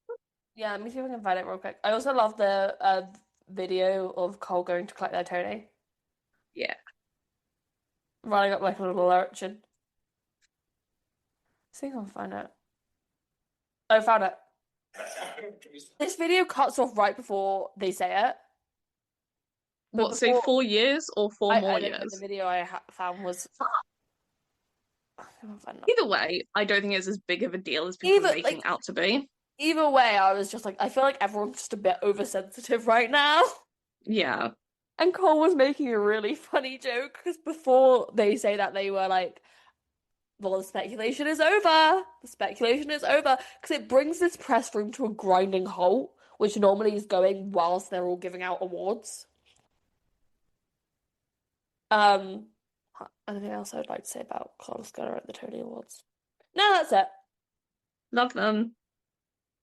Yeah, let me see if I can find it real quick. I also love the video of Cole going to collect their Tony.
Yeah.
Running up like a little urchin. See if I can find it. Oh, found it. This video cuts off right before they say it. But
What, say 4 years or four
I
more
don't know,
years?
the video I found was. I can't find it.
Either way, I don't think it's as big of a deal as people are making out to be.
Either way, I was just like, I feel like everyone's just a bit oversensitive right now.
Yeah.
And Cole was making a really funny joke because before they say that, they were like, well, the speculation is over. The speculation is over. Because it brings this press room to a grinding halt, which normally is going whilst they're all giving out awards. Anything else I would like to say about Carlos Ghosn at the Tony Awards? No, that's it.
Love them.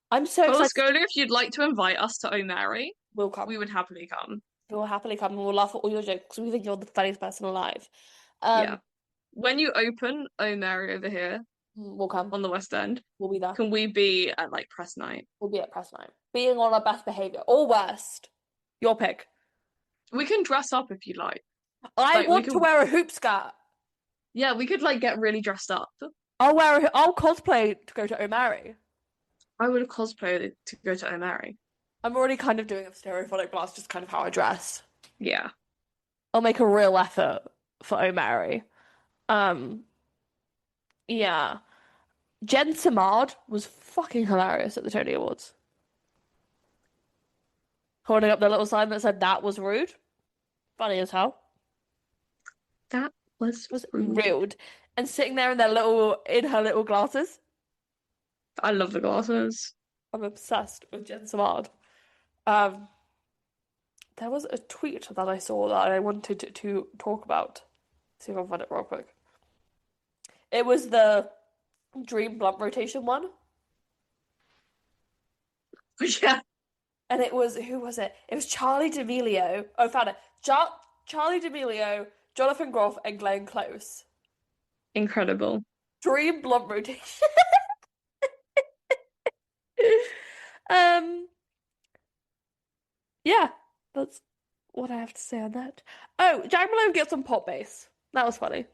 I'm so excited.
Carlos, if you'd like to invite us to O'Mary,
We'll come.
we would happily come.
We'll happily come and we'll laugh at all your jokes because we think you're the funniest person alive.
Yeah. When you open O'Mary over here
we'll come.
on the West End,
We'll be there.
can we be at, like, press night?
We'll be at press night. Being on our best behaviour. Or worst. Your pick.
We can dress up if you like.
I want to wear a hoop skirt.
Yeah, we could, like, get really dressed up.
I'll cosplay to go to O'Mary.
I would cosplay to go to O'Mary.
I'm already kind of doing a stereophonic, but that's just kind of how I dress.
Yeah.
I'll make a real effort for O'Mary. Yeah. Jen Simard was fucking hilarious at the Tony Awards. Holding up the little sign that said that was rude. Funny as hell.
That Was
was
rude.
rude. And sitting there in her little glasses.
I love the glasses.
I'm obsessed with Jen Samard. Um, there was a tweet that I saw that I wanted to talk about. See if I can find it real quick. It was the Dream Blunt rotation one.
Yeah,
And it was, who was it? It was Charlie D'Amelio. Oh, found it. Charlie D'Amelio, Jonathan Groff, and Glenn Close.
incredible.
Dream Blunt rotation. um, yeah, that's what I have to say on that. Oh, Jack Malone gets on pop bass. That was funny.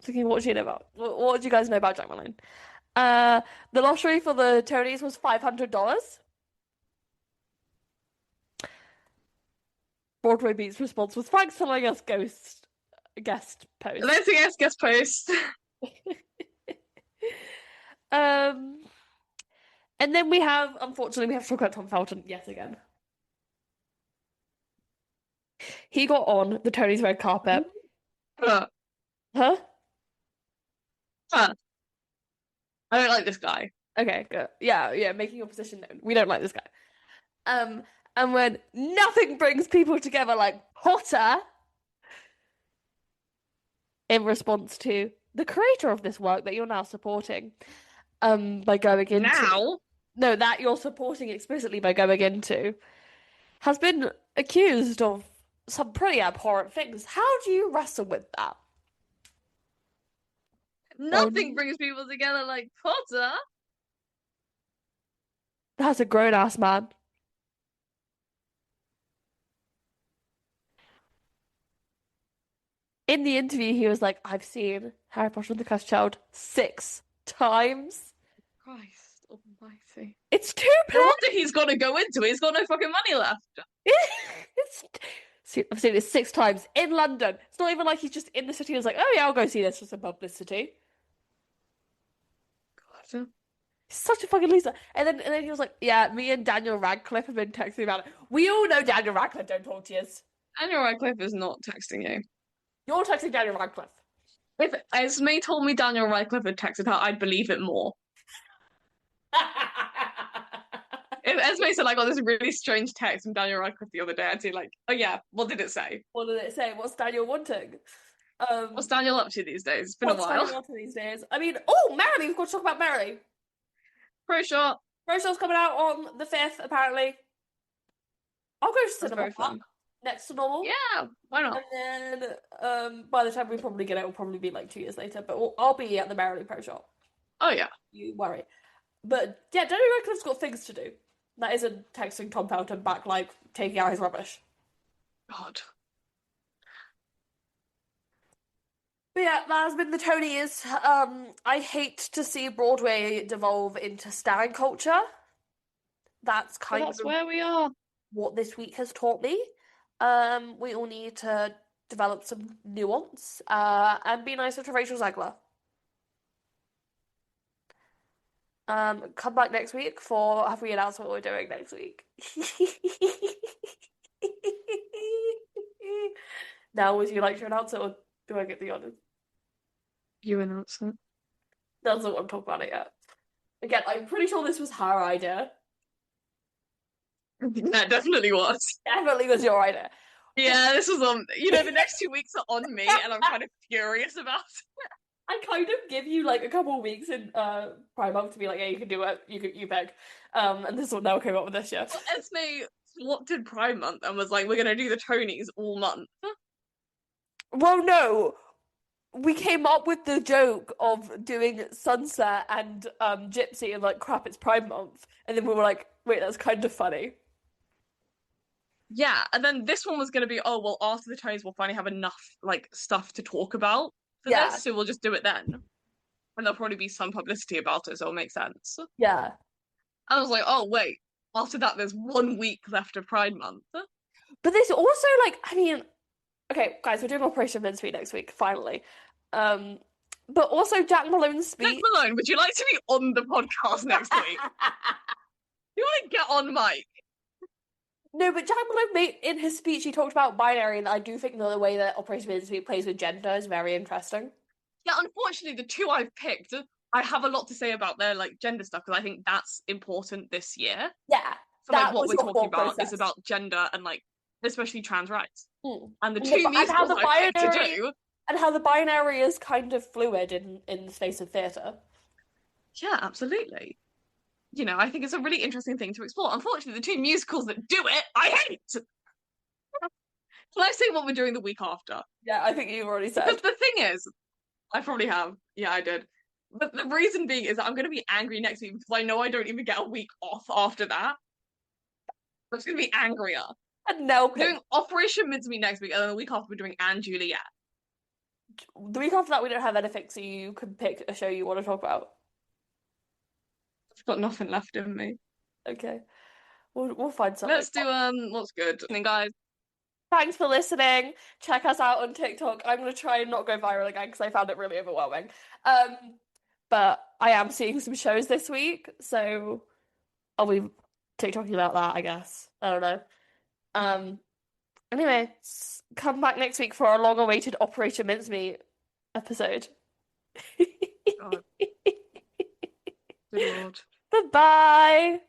Thinking, what do you know about? What do you guys know about Jack Malone? The lottery for the Tonys was $500. Broadway Beat's response was thanks for letting us guest post.
Let's guest post.
And then unfortunately, we have to talk about Tom Felton yet again. He got on the Tonys red carpet.
Huh?
Huh?
I don't like this guy.
Okay, good. Yeah, making your position known. We don't like this guy. And when nothing brings people together like Potter, in response to the creator of this work that you're now supporting, by going into
Now?
No, that you're supporting explicitly by going into, has been accused of some pretty abhorrent things. How do you wrestle with that?
Nothing brings people together like Potter.
That's a grown-ass man. In the interview, he was like, I've seen Harry Potter and the Cursed Child 6 times.
Christ almighty.
It's too
No
bad.
wonder he's got to go into it. He's got no fucking money left.
I've seen it 6 times in London. It's not even like he's just in the city and was like, oh yeah, I'll go see this for some publicity.
God.
He's such a fucking loser. And then he was like, yeah, me and Daniel Radcliffe have been texting about it. We all know Daniel Radcliffe don't talk to you.
Daniel Radcliffe is not texting you.
You're texting Daniel Radcliffe.
If Esmé told me Daniel Radcliffe had texted her, I'd believe it more. If Esmé said, I got this really strange text from Daniel Radcliffe the other day, I'd say like, oh yeah, what did it say?
What did it say? What's Daniel wanting?
What's Daniel up to these days? It's been a while.
What's Daniel up to these days? I mean, oh, Merrily, we've got to talk about Merrily.
Pro shot.
Pro shot's coming out on the 5th, apparently. I'll go to cinema next to normal.
Yeah, why not?
And then by the time we probably get it, it'll probably be like 2 years later. But I'll be at the Merrily Pro Shop.
Oh yeah.
You worry. But yeah, Daniel Radcliffe's got things to do. That isn't texting Tom Felton back like taking out his rubbish.
God.
But yeah, that has been the Tonys. I hate to see Broadway devolve into stan culture. That's kind of
where we are.
What this week has taught me. We all need to develop some nuance and be nicer to Rachel Zegler. Come back next week for have we announced what we're doing next week? Now, would you like to announce it, or do I get the honors?
You announce it.
That's not what I'm talking about it yet. Again, I'm pretty sure this was her idea.
That definitely was.
Definitely was your idea.
Yeah, this was on. The next 2 weeks are on me, and I'm kind of furious about it.
I kind of give you like a couple of weeks in Prime Month to be like, yeah, you can do it. You beg. And this one now came up with this year.
Well, Esmé swapped in Prime Month and was like, we're gonna do the Tonys all month.
Well, no. We came up with the joke of doing Sunset and Gypsy and like, crap, it's Prime Month. And then we were like, wait, that's kind of funny.
Yeah, and then this one was gonna be, oh well, after the Tonys we'll finally have enough like stuff to talk about for this, so we'll just do it then. And there'll probably be some publicity about it, so it'll make sense.
Yeah.
And I was like, oh wait, after that there's 1 week left of Pride Month.
But there's also like, I mean, okay, guys, we're doing Operation Mincemeat next week, finally. But also Jack Malone's speech.
Jack Malone, would you like to be on the podcast next week? You want to get on mic?
No, but Jack Malone made in his speech he talked about binary, and I do think the way that Operation Mincemeat plays with gender is very interesting.
Yeah, unfortunately, the two I've picked, I have a lot to say about their like gender stuff because I think that's important this year.
Yeah,
So like
that
what
was
we're
your
talking
thought
about is
process.
about gender and like especially trans rights.
Mm.
And the
And,
two
and how
musicals
the
I picked to
binary
do,
and how the binary is kind of fluid in the space of theatre.
yeah, absolutely. You know, I think it's a really interesting thing to explore. Unfortunately, the two musicals that do it, I hate. Can I say what we're doing the week after?
Yeah, I think you've already
Because
said.
the thing is, I probably have. Yeah, I did. But the reason being is that I'm going to be angry next week because I know I don't even get a week off after that. I'm just going to be angrier.
And Nell
We're doing
picked.
Operation Mincemeat next week, and then the week after we're doing Anne Juliet.
The week after that, we don't have anything, so you can pick a show you want to talk about.
I've got nothing left in me.
Okay, we'll find something.
Let's do what's good. And guys,
Thanks for listening. Check us out on TikTok. I'm gonna try and not go viral again because I found it really overwhelming. Um, but I am seeing some shows this week, so I'll be TikToking about that, I guess. I don't know. Um, anyway, come back next week for our long-awaited Operation Mincemeat episode.
God, good lord.
Bye-bye.